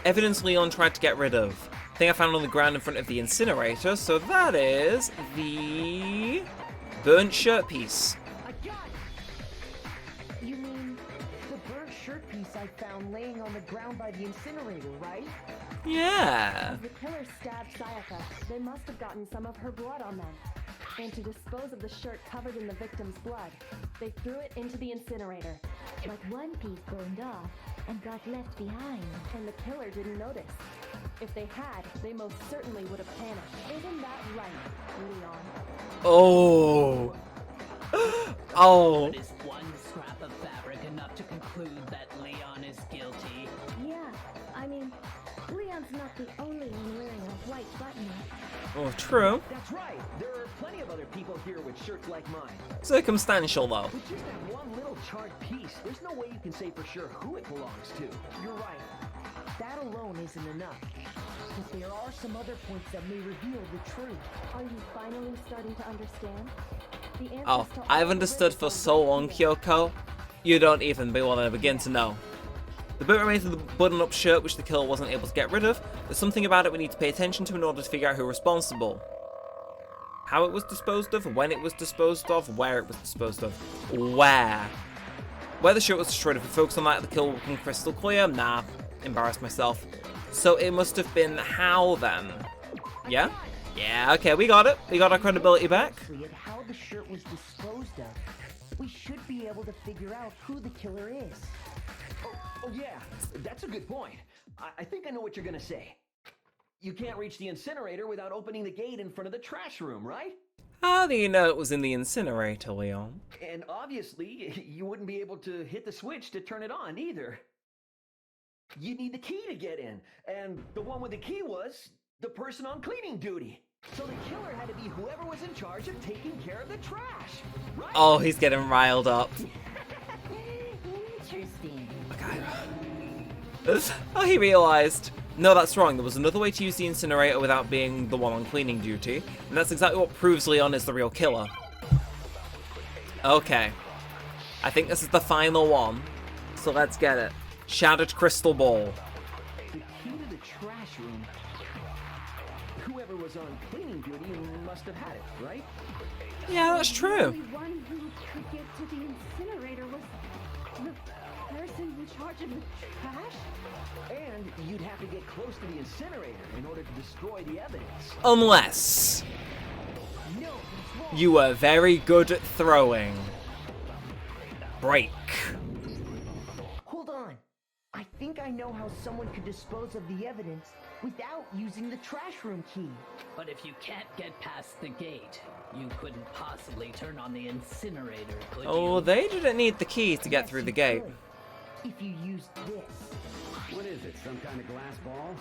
Evidence Leon tried to get rid of. Thing I found on the ground in front of the incinerator, so that is the burnt shirt piece. I got it! You mean the burnt shirt piece I found laying on the ground by the incinerator, right? Yeah. As the killer stabbed Sayaka, they must have gotten some of her blood on them. And to dispose of the shirt covered in the victim's blood, they threw it into the incinerator. But one piece burned off and got left behind. And the killer didn't notice. If they had, they most certainly would have panicked. Isn't that right, Leon? Oh. Oh. But is one scrap of fabric enough to conclude that Leon is guilty? Yeah, I mean, Leon's not the only one wearing a white button-up. Oh, true. That's right. There are plenty of other people here with shirts like mine. Circumstantial, though. With just that one little charred piece, there's no way you can say for sure who it belongs to. You're right. That alone isn't enough. But there are some other points that may reveal the truth. Are you finally starting to understand? The answers Oh, to all I've the understood for riddles so are long, here. Kyoko. You don't even want to begin to know. The bit remains of the button-up shirt, which the killer wasn't able to get rid of. There's something about it we need to pay attention to in order to figure out who's responsible. How it was disposed of, when it was disposed of, where it was disposed of. Where the shirt was destroyed, if we focus on that, the kill will become crystal clear. Nah, embarrassed myself. So it must have been how then? Yeah? Yeah, okay, we got it. We got our credibility back. At how the shirt was disposed of, we should be able to figure out who the killer is. Oh yeah, that's a good point. I think I know what you're gonna say. You can't reach the incinerator without opening the gate in front of the trash room, right? How do you know it was in the incinerator, Leon? And obviously, you wouldn't be able to hit the switch to turn it on either. You need the key to get in, and the one with the key was the person on cleaning duty. So the killer had to be whoever was in charge of taking care of the trash, right? Oh, he's getting riled up. Interesting. Oh, he realised. No, that's wrong. There was another way to use the incinerator without being the one on cleaning duty. And that's exactly what proves Leon is the real killer. Okay. I think this is the final one. So let's get it. Shattered crystal ball. The key to the trash room. Whoever was on cleaning duty must have had it, right? Yeah, that's true. The only one who could get to the incinerator was the person in charge of the trash? And you'd have to get close to the incinerator in order to destroy the evidence. Unless No, that's wrong. you were very good at throwing. Break. Hold on. I think I know how someone could dispose of the evidence without using the trash room key. But if you can't get past the gate, you couldn't possibly turn on the incinerator, could Oh, you? they didn't need the key to get Yes, through you the gate. could, if you used this. What is it, some kind of glass ball?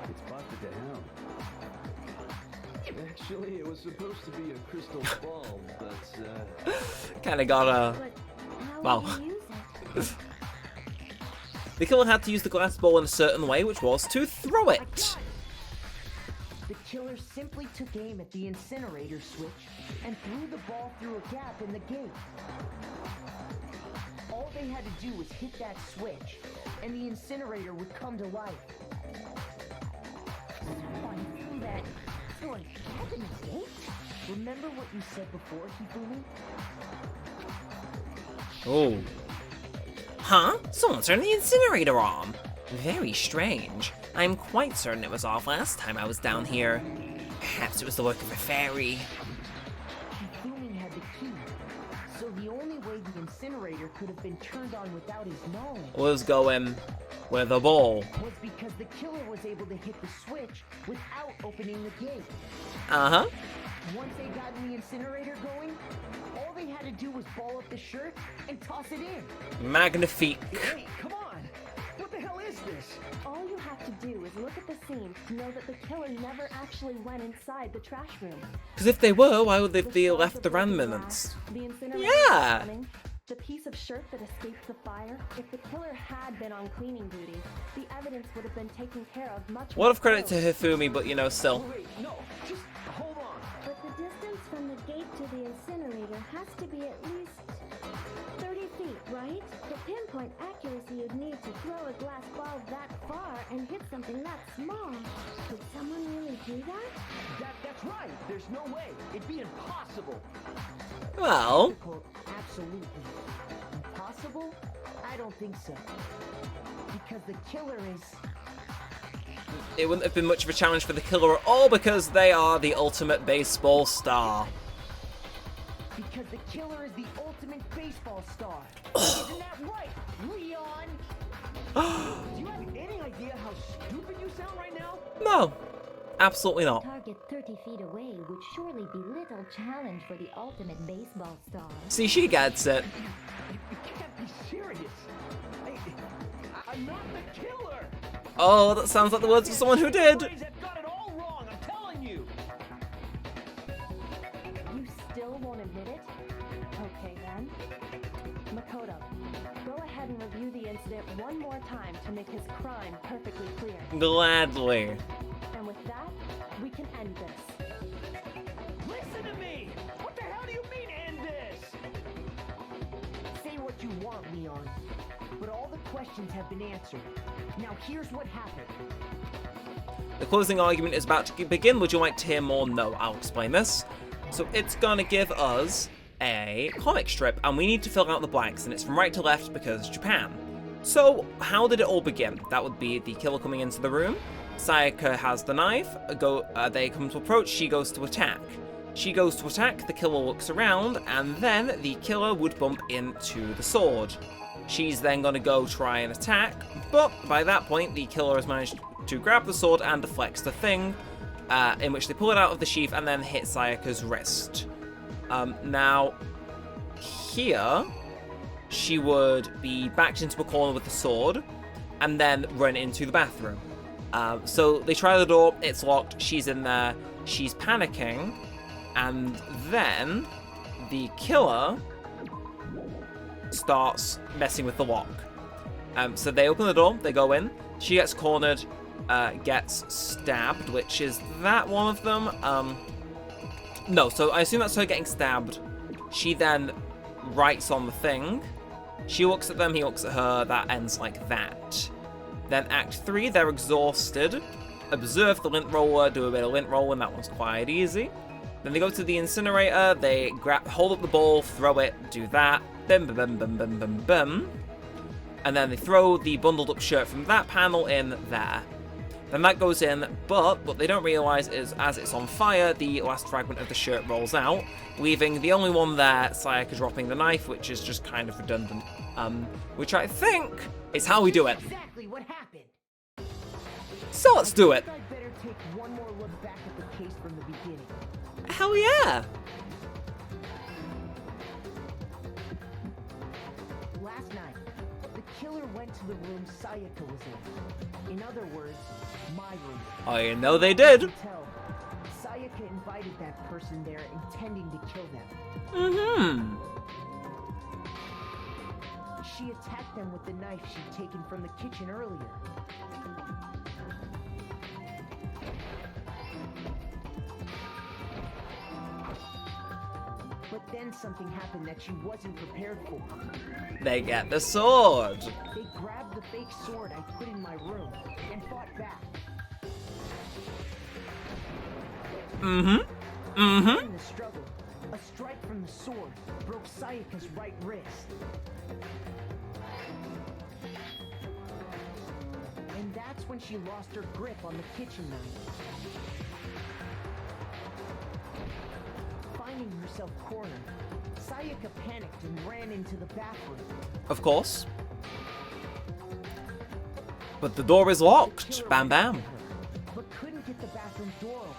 It's busted to hell. Actually, it was supposed to be a crystal ball, but, Kinda got a... But how Well. would you use it? The killer had to use the glass ball in a certain way, which was to throw it. The killer simply took aim at the incinerator switch and threw the ball through a gap in the gate. All they had to do was hit that switch, and the incinerator would come to life. Someone threw that through a gap in the gate? Remember what you said before, Hifumi? Oh. Huh? Someone turned the incinerator on. Very strange. I'm quite certain it was off last time I was down here. Perhaps it was the work of a fairy. Hifumi had the key, so the only way the incinerator could have been turned on without his knowledge Was going with a ball. was because the killer was able to hit the switch without opening the gate. Uh-huh. Once they got the incinerator going, all they had to do was ball up the shirt and toss it in. Magnifique. Hey, come on! What the hell is this? All you have to do is look at the scene to know that the killer never actually went inside the trash room. Because if they were, why would they The be shelves left of the broken remnants? glass, the incinerator Yeah. running, The piece of shirt that escaped the fire, if the killer had been on cleaning duty, the evidence would have been taken care of much A lot of more credit to thoroughly. Hifumi, but you know, still. Wait, no, just hold on. But the distance from the gate to the incinerator has to be at least 30 feet, right? The pinpoint accuracy you'd need to throw a glass ball that far and hit something that small. Could someone really do that? That's right. There's no way. It'd be impossible. Well, Difficult, absolutely. Impossible? I don't think so. Because the killer is... it wouldn't have been much of a challenge for the killer at all because they are the ultimate baseball star. Because the killer is the ultimate baseball star. Isn't that right, Leon? Do you have any idea how stupid you sound right now? No, absolutely not. Target 30 feet away would surely be little challenge for the ultimate baseball star. See, she gets it. You can't be serious. I'm not the killer. Oh, that sounds like the words of someone who did. You guys have got it all wrong. I'm telling you. You still won't admit it? Okay then. Makoto, go ahead and review the incident one more time to make his crime perfectly clear. Gladly. And with that, we can end this. Listen to me. What the hell do you mean end this? Say what you want, Leon. But all the questions have been answered. Now here's what happened. The closing argument is about to begin. Would you like to hear more? No, I'll explain this. So it's gonna give us a comic strip, and we need to fill out the blanks, and it's from right to left because Japan. So, how did it all begin? That would be the killer coming into the room. Sayaka has the knife. They come to approach. She goes to attack. She goes to attack. The killer looks around, and then the killer would bump into the sword. She's then going to go try and attack, but by that point, the killer has managed to grab the sword and deflects the thing, in which they pull it out of the sheath and then hit Sayaka's wrist. Now, here, she would be backed into a corner with the sword, and then run into the bathroom. So they try the door, it's locked, she's in there, she's panicking, and then the killer starts messing with the lock. So they open the door, they go in, she gets cornered, gets stabbed, which is that one of them? No, so I assume that's her getting stabbed. She then writes on the thing. She looks at them, he looks at her, that ends like that. Then Act 3, they're exhausted. Observe the lint roller, do a bit of lint rolling, that one's quite easy. Then they go to the incinerator, they hold up the ball, throw it, do that. Bim, bim, bim, bim, bim, bim, bim. And then they throw the bundled up shirt from that panel in there. Then that goes in, but what they don't realise is as it's on fire, the last fragment of the shirt rolls out, leaving the only one there, Sayaka dropping the knife, which is just kind of redundant. Which I think is how we do it. Exactly what happened. So let's do it. I think I'd better take one more look back at the case from the beginning. Hell yeah. Last night, the killer went to the room Sayaka was in. In other words, my room. I know they did. You can tell, Sayaka invited that person there intending to kill them. Mm-hmm. She attacked them with the knife she'd taken from the kitchen earlier. But then something happened that she wasn't prepared for. They get the sword. They grabbed the fake sword I put in my room and fought back. Mm-hmm. Mm-hmm. In the struggle, a strike from the sword broke Sayaka's right wrist. And that's when she lost her grip on the kitchen knife. Finding herself cornered, Sayaka panicked and ran into the bathroom. Of course. But the door is locked. Bam bam. But couldn't get the bathroom door open.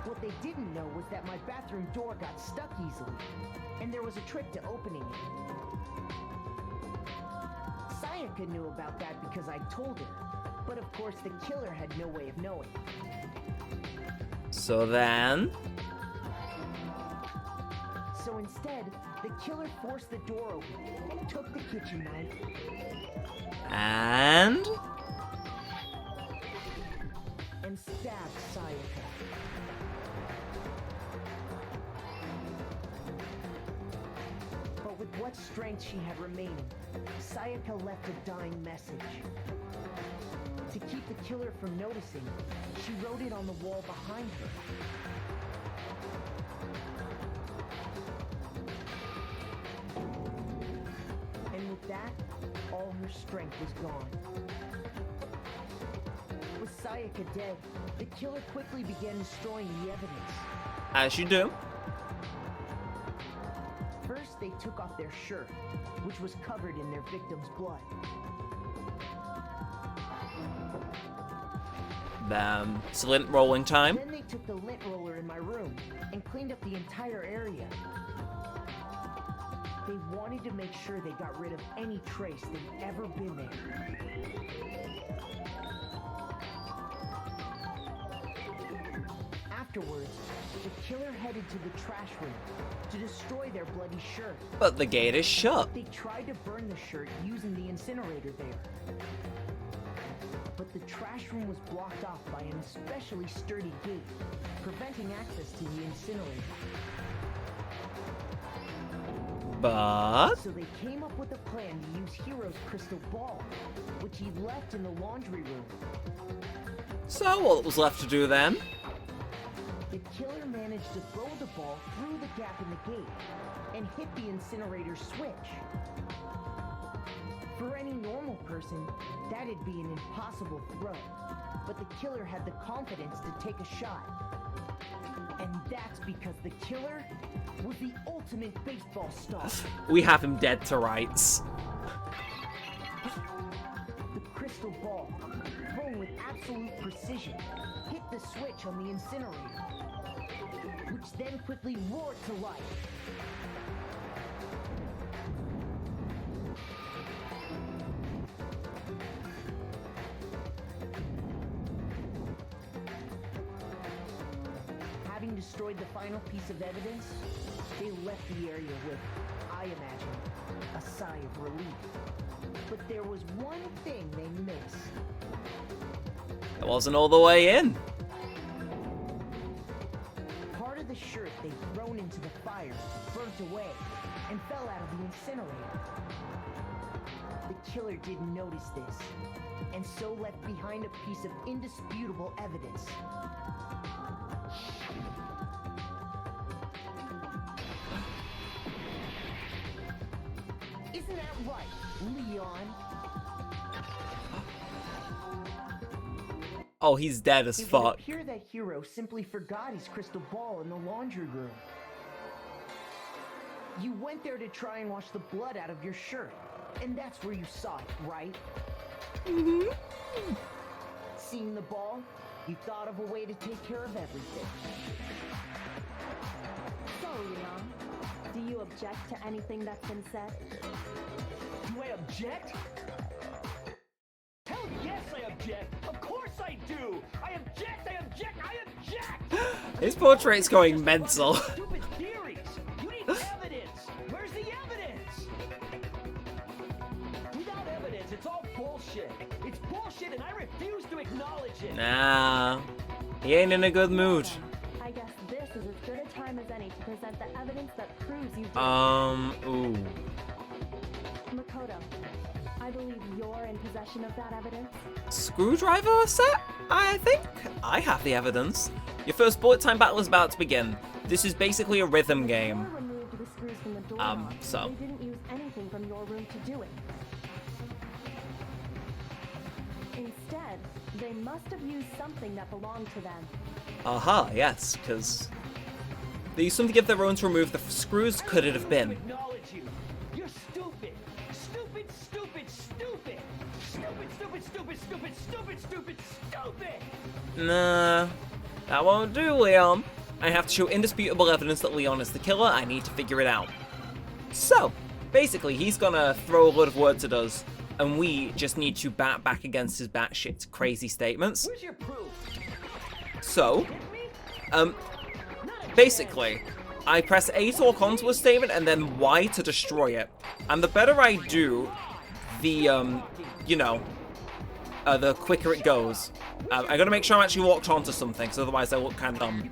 What they didn't know was that my bathroom door got stuck easily, and there was a trick to opening it. Sayaka knew about that because I told her, but of course the killer had no way of knowing. So instead, the killer forced the door open, took the kitchen knife, And stabbed Sayaka. But with what strength she had remaining, Sayaka left a dying message. To keep the killer from noticing, she wrote it on the wall behind her. And with that, all her strength was gone. With Sayaka dead, the killer quickly began destroying the evidence. as you do. First, they took off their shirt, which was covered in their victim's blood. Then it's lint rolling time. Then they took the lint roller in my room and cleaned up the entire area. They wanted to make sure they got rid of any trace they'd ever been there. Afterwards, the killer headed to the trash room to destroy their bloody shirt. But the gate is shut. They tried to burn the shirt using the incinerator there. But the trash room was blocked off by an especially sturdy gate, preventing access to the incinerator. But So they came up with a plan to use Hero's crystal ball, which he left in the laundry room. so what was left to do then? The killer managed to throw the ball through the gap in the gate and hit the incinerator switch. For any normal person, that'd be an impossible throw, but the killer had the confidence to take a shot. And that's because the killer was the ultimate baseball star. We have him dead to rights. The crystal ball, thrown with absolute precision, hit the switch on the incinerator, which then quickly roared to life. Having destroyed the final piece of evidence, they left the area with, I imagine, a sigh of relief. But there was one thing they missed. It wasn't all the way in. Part of the shirt they'd thrown into the fire burnt away and fell out of the incinerator. The killer didn't notice this, and so left behind a piece of indisputable evidence. Isn't that right, Leon? Oh, he's dead as It would fuck. appear that Hero simply forgot his crystal ball in the laundry room. You went there to try and wash the blood out of your shirt, and that's where you saw it, right? Mm-hmm. Seeing the ball, you thought of a way to take care of everything. So, Leon, do you object to anything that's been said? Do I object? Hell yes, I object! Of course I do! I object! I object! I object! His portrait's going mental. Stupid theories! You need evidence! Where's the evidence? Without evidence, it's all bullshit! It's bullshit and I refuse to acknowledge it! Nah, he ain't in a good mood. I guess this is as good a time as any to present the evidence that proves you did. Ooh. Makoto, I believe you're in possession of that evidence. Screwdriver set? I think I have the evidence. Your first bullet time battle is about to begin. This is basically a rhythm game. Before removed the screws from the door, so. they didn't use anything from your room to do it. Instead, they must have used something that belonged to them. Aha, yes, because they used something of their own to remove the screws. Could it have been? Acknowledge you. You're stupid. Stupid, stupid, stupid. Stupid, stupid, stupid, stupid, stupid, stupid, stupid. Nah, that won't do, Leon. I have to show indisputable evidence that Leon is the killer. I need to figure it out. So, basically, he's gonna throw a lot of words at us, and we just need to bat back against his batshit crazy statements. Where's your proof? So, basically, I press A to lock onto a statement and then Y to destroy it. And the better I do, the, you know, the quicker it goes. I gotta make sure I'm actually locked onto something, because otherwise I look kind of dumb.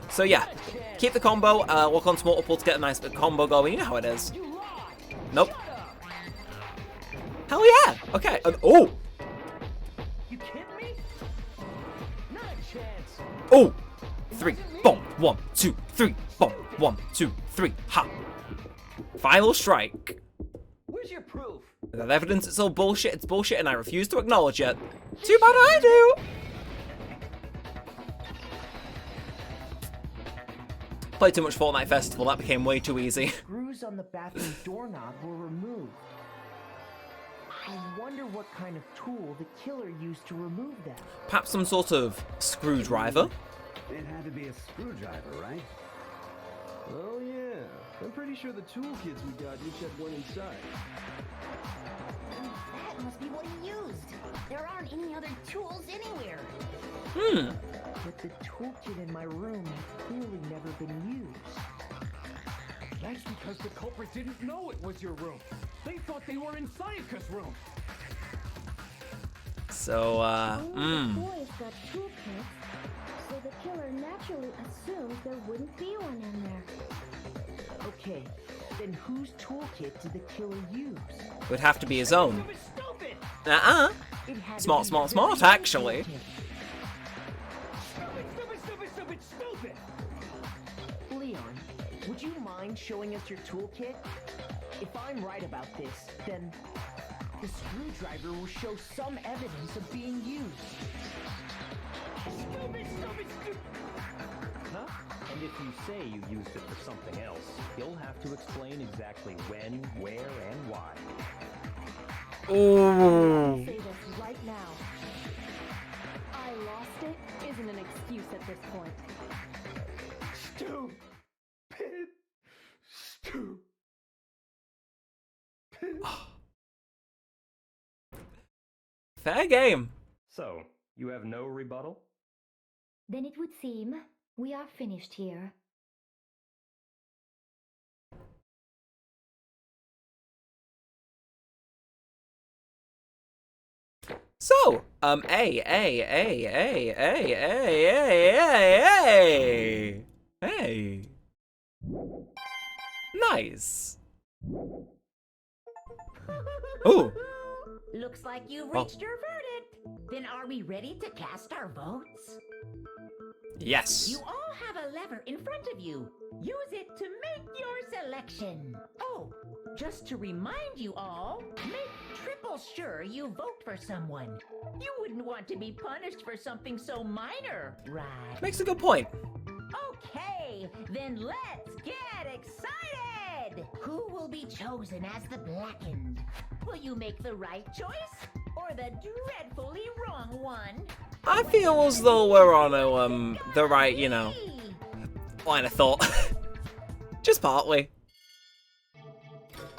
So yeah, keep the combo, lock onto multiple to get a nice bit combo going. You know how it is. Nope. Hell yeah! Okay, oh! You kidding me? Not a chance. Oh! 3, boom, 1, 2, 3, boom, 1, 2, 3, ha! Final strike. Where's your proof? Without evidence, it's all bullshit, it's bullshit, and I refuse to acknowledge it. Too bad I do! Played too much Fortnite Festival, that became way too easy. Screws on the bathroom doorknob were removed. I wonder what kind of tool the killer used to remove them. Perhaps some sort of screwdriver? It had to be a screwdriver, right? Oh yeah, I'm pretty sure the toolkits we got each had one inside. That must be what he used. There aren't any other tools anywhere. But the toolkit in my room had clearly never been used. That's because the culprit didn't know it was your room. They thought they were in Sayaka's room. So, Only the boys got toolkits, so the killer naturally assumed there wouldn't be one in there. Okay, then whose toolkit did the killer use? It would have to be his own. Stupid! It had to Smart, be smart, the smart, very actually. toolkit. Stupid! Leon, would you mind showing us your toolkit? If I'm right about this, then the screwdriver will show some evidence of being used. Stupid! Huh? And if you say you used it for something else, you'll have to explain exactly when, where, and why. Ooh. Say this right now. I lost it isn't an excuse at this point. Stupid! Fair game. So, you have no rebuttal? Then it would seem we are finished here. So, hey. Nice. Ooh. Looks like you've reached your verdict. Then are we ready to cast our votes? Yes. You all have a lever in front of you. Use it to make your selection. Oh, just to remind you all, make triple sure you vote for someone. You wouldn't want to be punished for something so minor, right? Makes a good point. Okay, then let's get excited! Who will be chosen as the Blackened? Will you make the right choice or the dreadfully wrong one? I feel as though we're on the right, you know, line of thought. Just partly.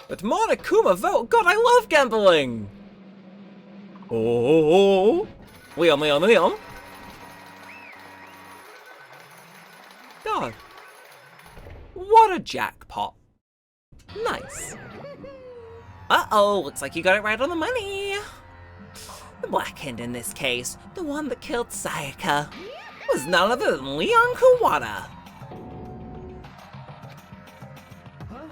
But Monokuma vote, God, I love gambling! Oh, Leon. God. What a jackpot. Nice. Uh-oh, looks like you got it right on the money. The Blackhand in this case, the one that killed Sayaka, was none other than Leon Kawada. Huh?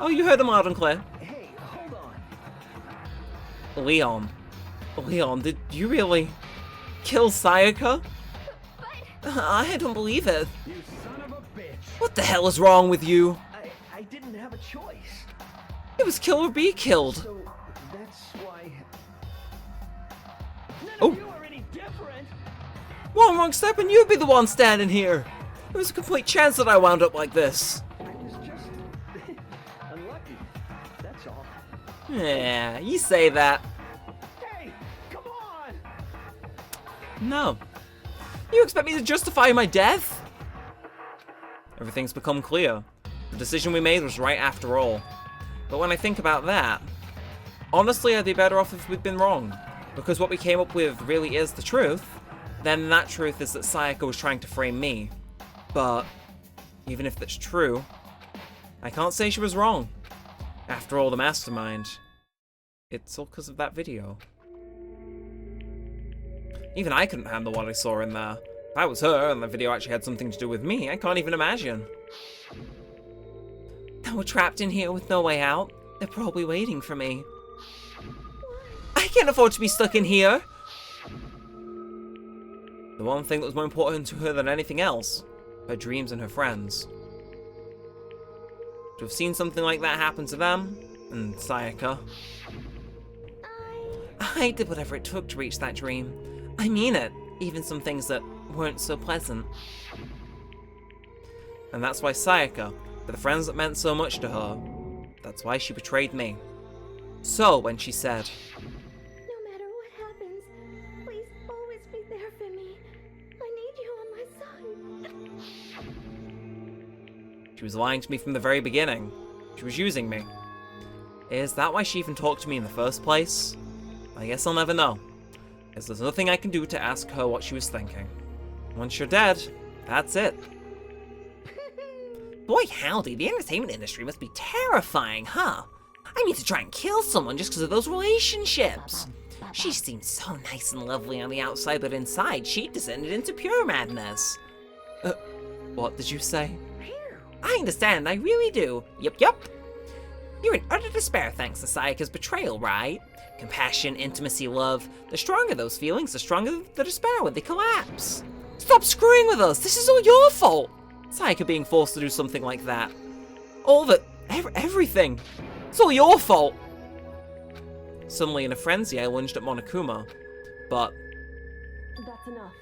Oh, you heard him loud and clear. Hey, hold on. Leon, did you really kill Sayaka? I don't believe it. You son of a bitch. What the hell is wrong with you? I didn't have a choice. It was kill or be killed. So that's why. Oh. You are any different. One wrong step and you'd be the one standing here. There was a complete chance that I wound up like this. I was just unlucky. That's all. Yeah, you say that. Hey, come on. No. You expect me to justify my death? Everything's become clear. The decision we made was right after all. But when I think about that, honestly I'd be better off if we'd been wrong. Because what we came up with really is the truth, then that truth is that Sayaka was trying to frame me. But even if that's true, I can't say she was wrong. After all, the mastermind, it's all because of that video. Even I couldn't handle what I saw in there. If I was her and the video actually had something to do with me, I can't even imagine. Now we're trapped in here with no way out. They're probably waiting for me. I can't afford to be stuck in here. The one thing that was more important to her than anything else, her dreams and her friends. To have seen something like that happen to them, and Sayaka. I did whatever it took to reach that dream. I mean it, even some things that weren't so pleasant. And that's why Sayaka, for the friends that meant so much to her, that's why she betrayed me. So when she said, No matter what happens, please always be there for me. I need you on my side. she was lying to me from the very beginning. She was using me. Is that why she even talked to me in the first place? I guess I'll never know, as there's nothing I can do to ask her what she was thinking. Once you're dead, that's it. Boy howdy, the entertainment industry must be terrifying, huh? I need to try and kill someone just because of those relationships. She seemed so nice and lovely on the outside, but inside she descended into pure madness. What did you say? I understand, I really do. Yup. You're in utter despair thanks to Sayaka's betrayal, right? Compassion, intimacy, love. The stronger those feelings, the stronger the despair when they collapse. Stop screwing with us! This is all your fault! Sayaka being forced to do something like that. All of it, everything. It's all your fault! Suddenly in a frenzy, I lunged at Monokuma, but... That's enough.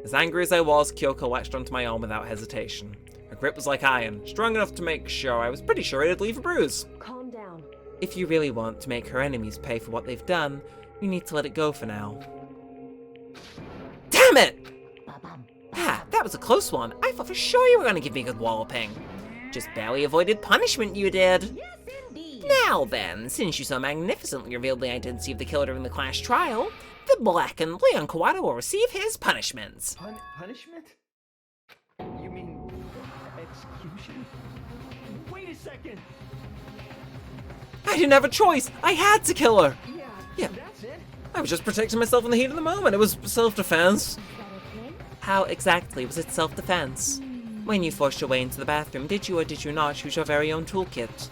As angry as I was, Kyoko latched onto my arm without hesitation. Her grip was like iron, strong enough to make sure I was pretty sure it'd leave a bruise. Calm down. If you really want to make her enemies pay for what they've done, you need to let it go for now. Damn it! Ah, that was a close one. I thought for sure you were going to give me a good walloping. Just barely avoided punishment, you did. Yes, indeed. Now then, since you so magnificently revealed the identity of the killer during the Clash trial, the blackened Leon Kawada will receive his punishments. Punishment? You mean execution? Wait a second! I didn't have a choice! I had to kill her! Yeah. That's it? I was just protecting myself in the heat of the moment. It was self-defense. How exactly was it self-defense? When you forced your way into the bathroom, did you or did you not use your very own toolkit?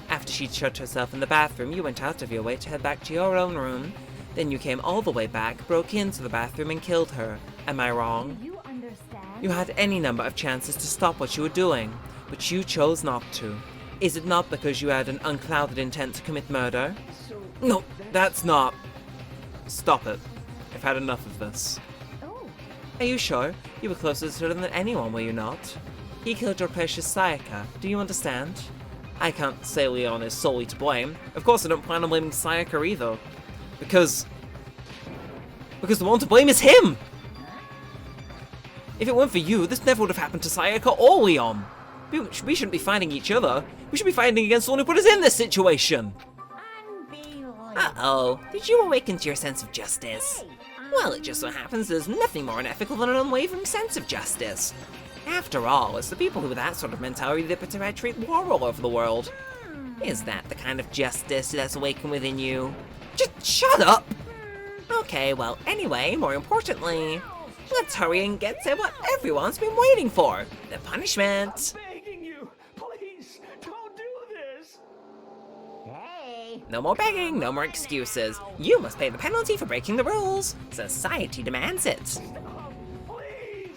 After she'd shut herself in the bathroom, you went out of your way to head back to your own room. Then you came all the way back, broke into the bathroom, and killed her. Am I wrong? You understand? You had any number of chances to stop what you were doing, but you chose not to. Is it not because you had an unclouded intent to commit murder? No, that's not. Stop it. I've had enough of this. Oh, Are you sure? You were closer to her than anyone, were you not? He killed your precious Sayaka. Do you understand? I can't say Leon is solely to blame. Of course I don't plan on blaming Sayaka either. Because the one to blame is him! If it weren't for you, this never would have happened to Sayaka or Leon. We shouldn't be fighting each other. We should be fighting against the one who put us in this situation. Uh-oh. Did you awaken to your sense of justice? Well, it just so happens there's nothing more unethical than an unwavering sense of justice. After all, it's the people with that sort of mentality that perpetuate war all over the world. Is that the kind of justice that's awakened within you? Just shut up! Okay, well, anyway, more importantly, let's hurry and get to what everyone's been waiting for. The punishment! I'm begging you! Please, don't do this! Hey. No more begging, no more excuses. You must pay the penalty for breaking the rules. Society demands it. Stop, please!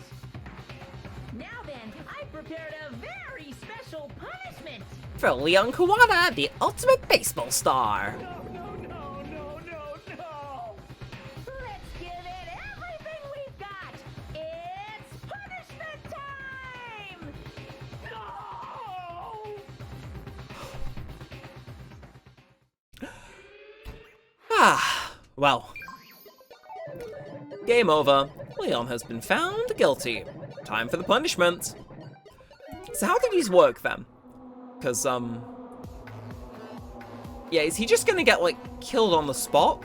Now then, I prepared a very special punishment. For Leon Kawada, the ultimate baseball star. No! Let's give it everything we've got. It's punishment time! No! Ah, well. Game over. Leon has been found guilty. Time for the punishment. So how do these work then? Because, yeah, is he just gonna get, like, killed on the spot?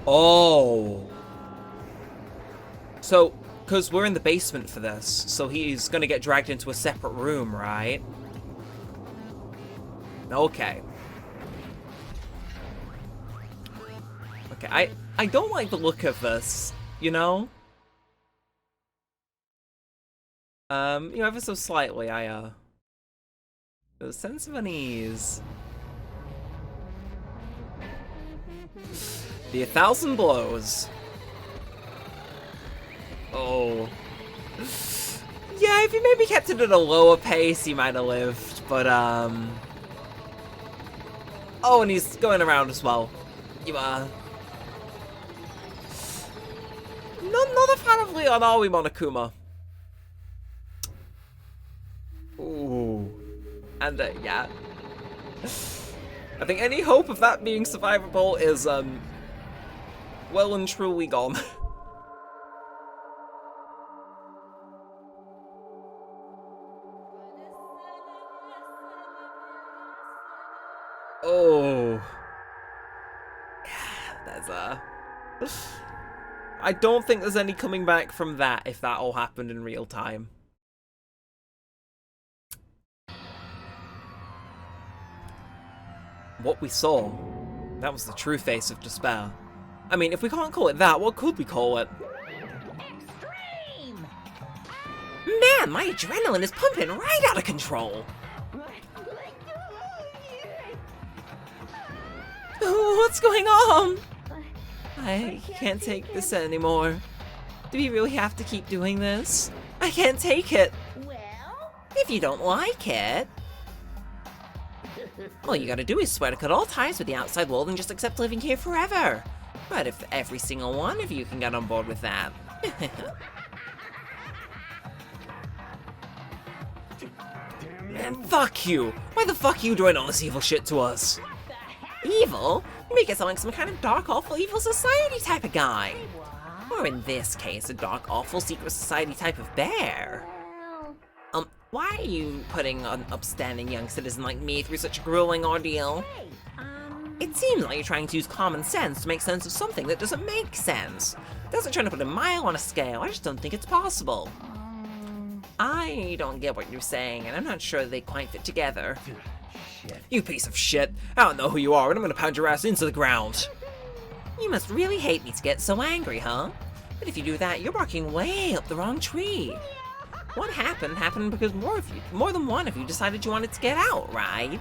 Oh. So, because we're in the basement for this, so he's gonna get dragged into a separate room, right? Okay. Okay, I don't like the look of this, you know? You know, ever so slightly, a sense of unease. The 1,000 blows. Oh. Yeah, if you maybe kept it at a lower pace, he might have lived, but, Oh, and he's going around as well. You, Not a fan of Leon, are we, Monokuma? Ooh. And, yeah. I think any hope of that being survivable is, well and truly gone. Oh. Yeah, there's I don't think there's any coming back from that if that all happened in real time. What we saw, that was the true face of despair. I mean, if we can't call it that, what could we call it? Extreme! Man, my adrenaline is pumping right out of control. What's going on? I can't take this anymore. Do we really have to keep doing this? I can't take it. Well? If you don't like it. All you gotta do is swear to cut all ties with the outside world and just accept living here forever. But if every single one of you can get on board with that. Man, fuck you! Why the fuck are you doing all this evil shit to us? Evil? You make it sound like some kind of dark, awful, evil society type of guy. Or in this case, a dark, awful, secret society type of bear. Why are you putting an upstanding young citizen like me through such a grueling ordeal? It seems like you're trying to use common sense to make sense of something that doesn't make sense. Doesn't try to put a mile on a scale, I just don't think it's possible. I don't get what you're saying, and I'm not sure they quite fit together. You piece of shit. I don't know who you are, and I'm gonna pound your ass into the ground. You must really hate me to get so angry, huh? But if you do that, you're barking way up the wrong tree. What happened because more than one of you decided you wanted to get out, right?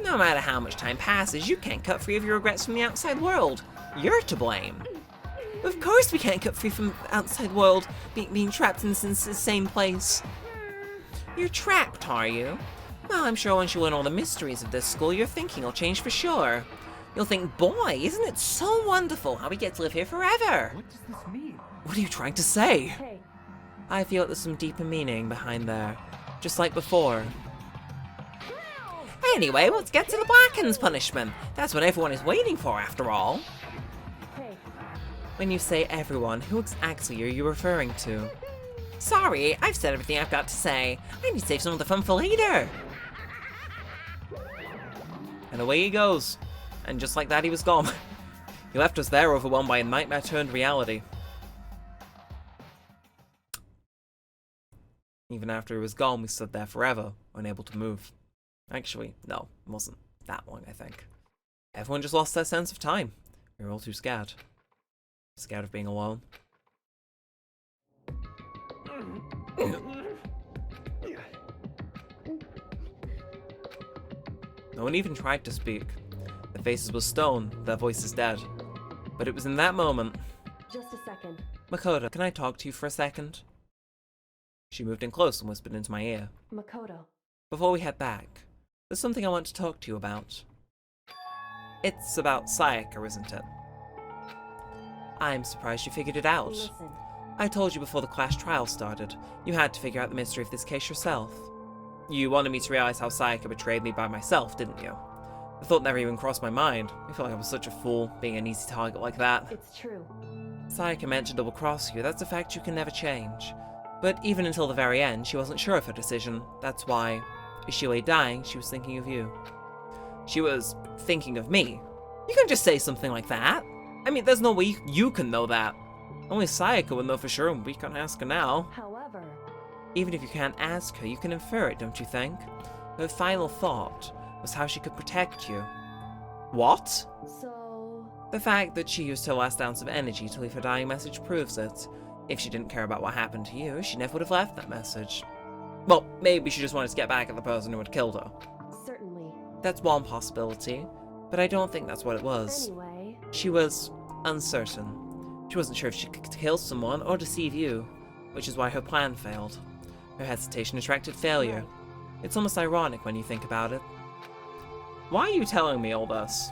No matter how much time passes, you can't cut free of your regrets from the outside world. You're to blame. Of course we can't cut free from the outside world, being trapped in the same place. You're trapped, are you? Well, I'm sure once you learn all the mysteries of this school, your thinking will change for sure. You'll think, boy, isn't it so wonderful how we get to live here forever? What does this mean? What are you trying to say? Hey, I feel there's some deeper meaning behind there, just like before. Anyway, let's get to the Blacken's punishment. That's what everyone is waiting for, after all. hey, When you say everyone, who exactly are you referring to? Sorry, I've said everything I've got to say. I need to save some of the fun for later. And away he goes. And just like that, he was gone. He left us there overwhelmed by a nightmare turned reality. Even after he was gone, we stood there forever, unable to move. Actually, no, it wasn't that long, I think. Everyone just lost their sense of time. We were all too scared. Scared of being alone. No one even tried to speak. Their faces were stone, their voices dead. But it was in that moment... just a second. Makoto, can I talk to you for a second? She moved in close and whispered into my ear. Makoto. Before we head back, there's something I want to talk to you about. It's about Sayaka, isn't it? I'm surprised you figured it out. Listen, I told you before the Clash trial started, you had to figure out the mystery of this case yourself. You wanted me to realize how Sayaka betrayed me by myself, didn't you? The thought never even crossed my mind. I feel like I was such a fool, being an easy target like that. it's true. Sayaka meant to double-cross you, that's a fact you can never change. But even until the very end, she wasn't sure of her decision. That's why, as she lay dying, she was thinking of you. She was thinking of me. You can't just say something like that. I mean, there's no way you can know that. Only Sayaka would know for sure, and we can't ask her now. However, Even if you can't ask her, you can infer it, don't you think? Her final thought was how she could protect you. What? so... The fact that she used her last ounce of energy to leave her dying message proves it. If she didn't care about what happened to you, she never would have left that message. Well, maybe she just wanted to get back at the person who had killed her. Certainly. That's one possibility, but I don't think that's what it was. Anyway, She was uncertain. She wasn't sure if she could kill someone or deceive you, which is why her plan failed. Her hesitation attracted failure. It's almost ironic when you think about it. Why are you telling me all this?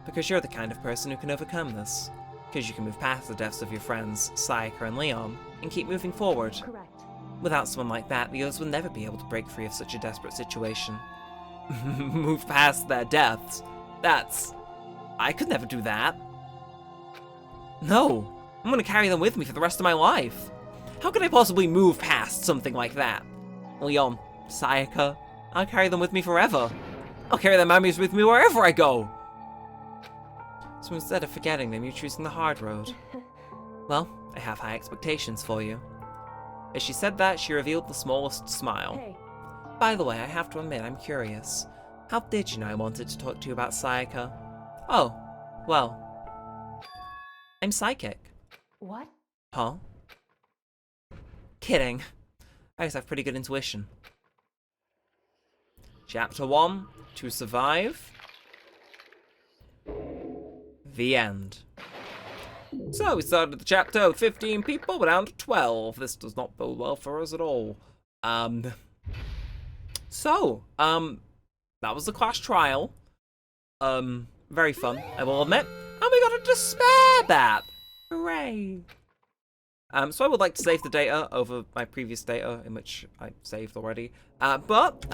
Because you're the kind of person who can overcome this. Because you can move past the deaths of your friends, Sayaka and Leon, and keep moving forward. correct. Without someone like that, the others will never be able to break free of such a desperate situation. Move past their deaths? That's... I could never do that. No, I'm gonna carry them with me for the rest of my life. How could I possibly move past something like that? Leon, Sayaka, I'll carry them with me forever. I'll carry their memories with me wherever I go. So instead of forgetting them, you're choosing the hard road. Well, I have high expectations for you. As she said that, she revealed the smallest smile. Hey, By the way, I have to admit, I'm curious. How did you know I wanted to talk to you about Sayaka? Oh, well, I'm psychic. what? Huh? Kidding. I just have pretty good intuition. Chapter 1, To Survive. The end. So we started the chapter with 15 people, we're down to 12. This does not bode well for us at all. That was the class trial. Very fun, I will admit. And we got a despair bat! Hooray! So I would like to save the data over my previous data, in which I saved already. Nope,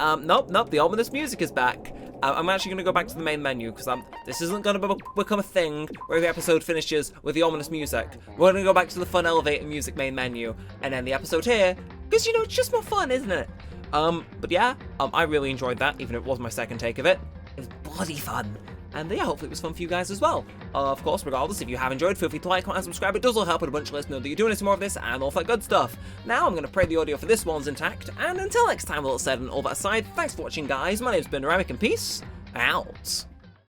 the ominous music is back. I'm actually going to go back to the main menu, because this isn't going to become a thing where every episode finishes with the ominous music. We're going to go back to the fun elevator music main menu, and then the episode here, because, you know, it's just more fun, isn't it? But yeah, I really enjoyed that, even if it was my second take of it. It was bloody fun. And yeah, hopefully it was fun for you guys as well. Of course, regardless, if you have enjoyed, feel free to like, comment, and subscribe. It does all help, and a bunch of listeners know that you're doing some more of this and all that good stuff. Now, I'm going to pray the audio for this one's intact, and until next time, all that said and all that aside, thanks for watching, guys. My name's been Neremik, and peace out.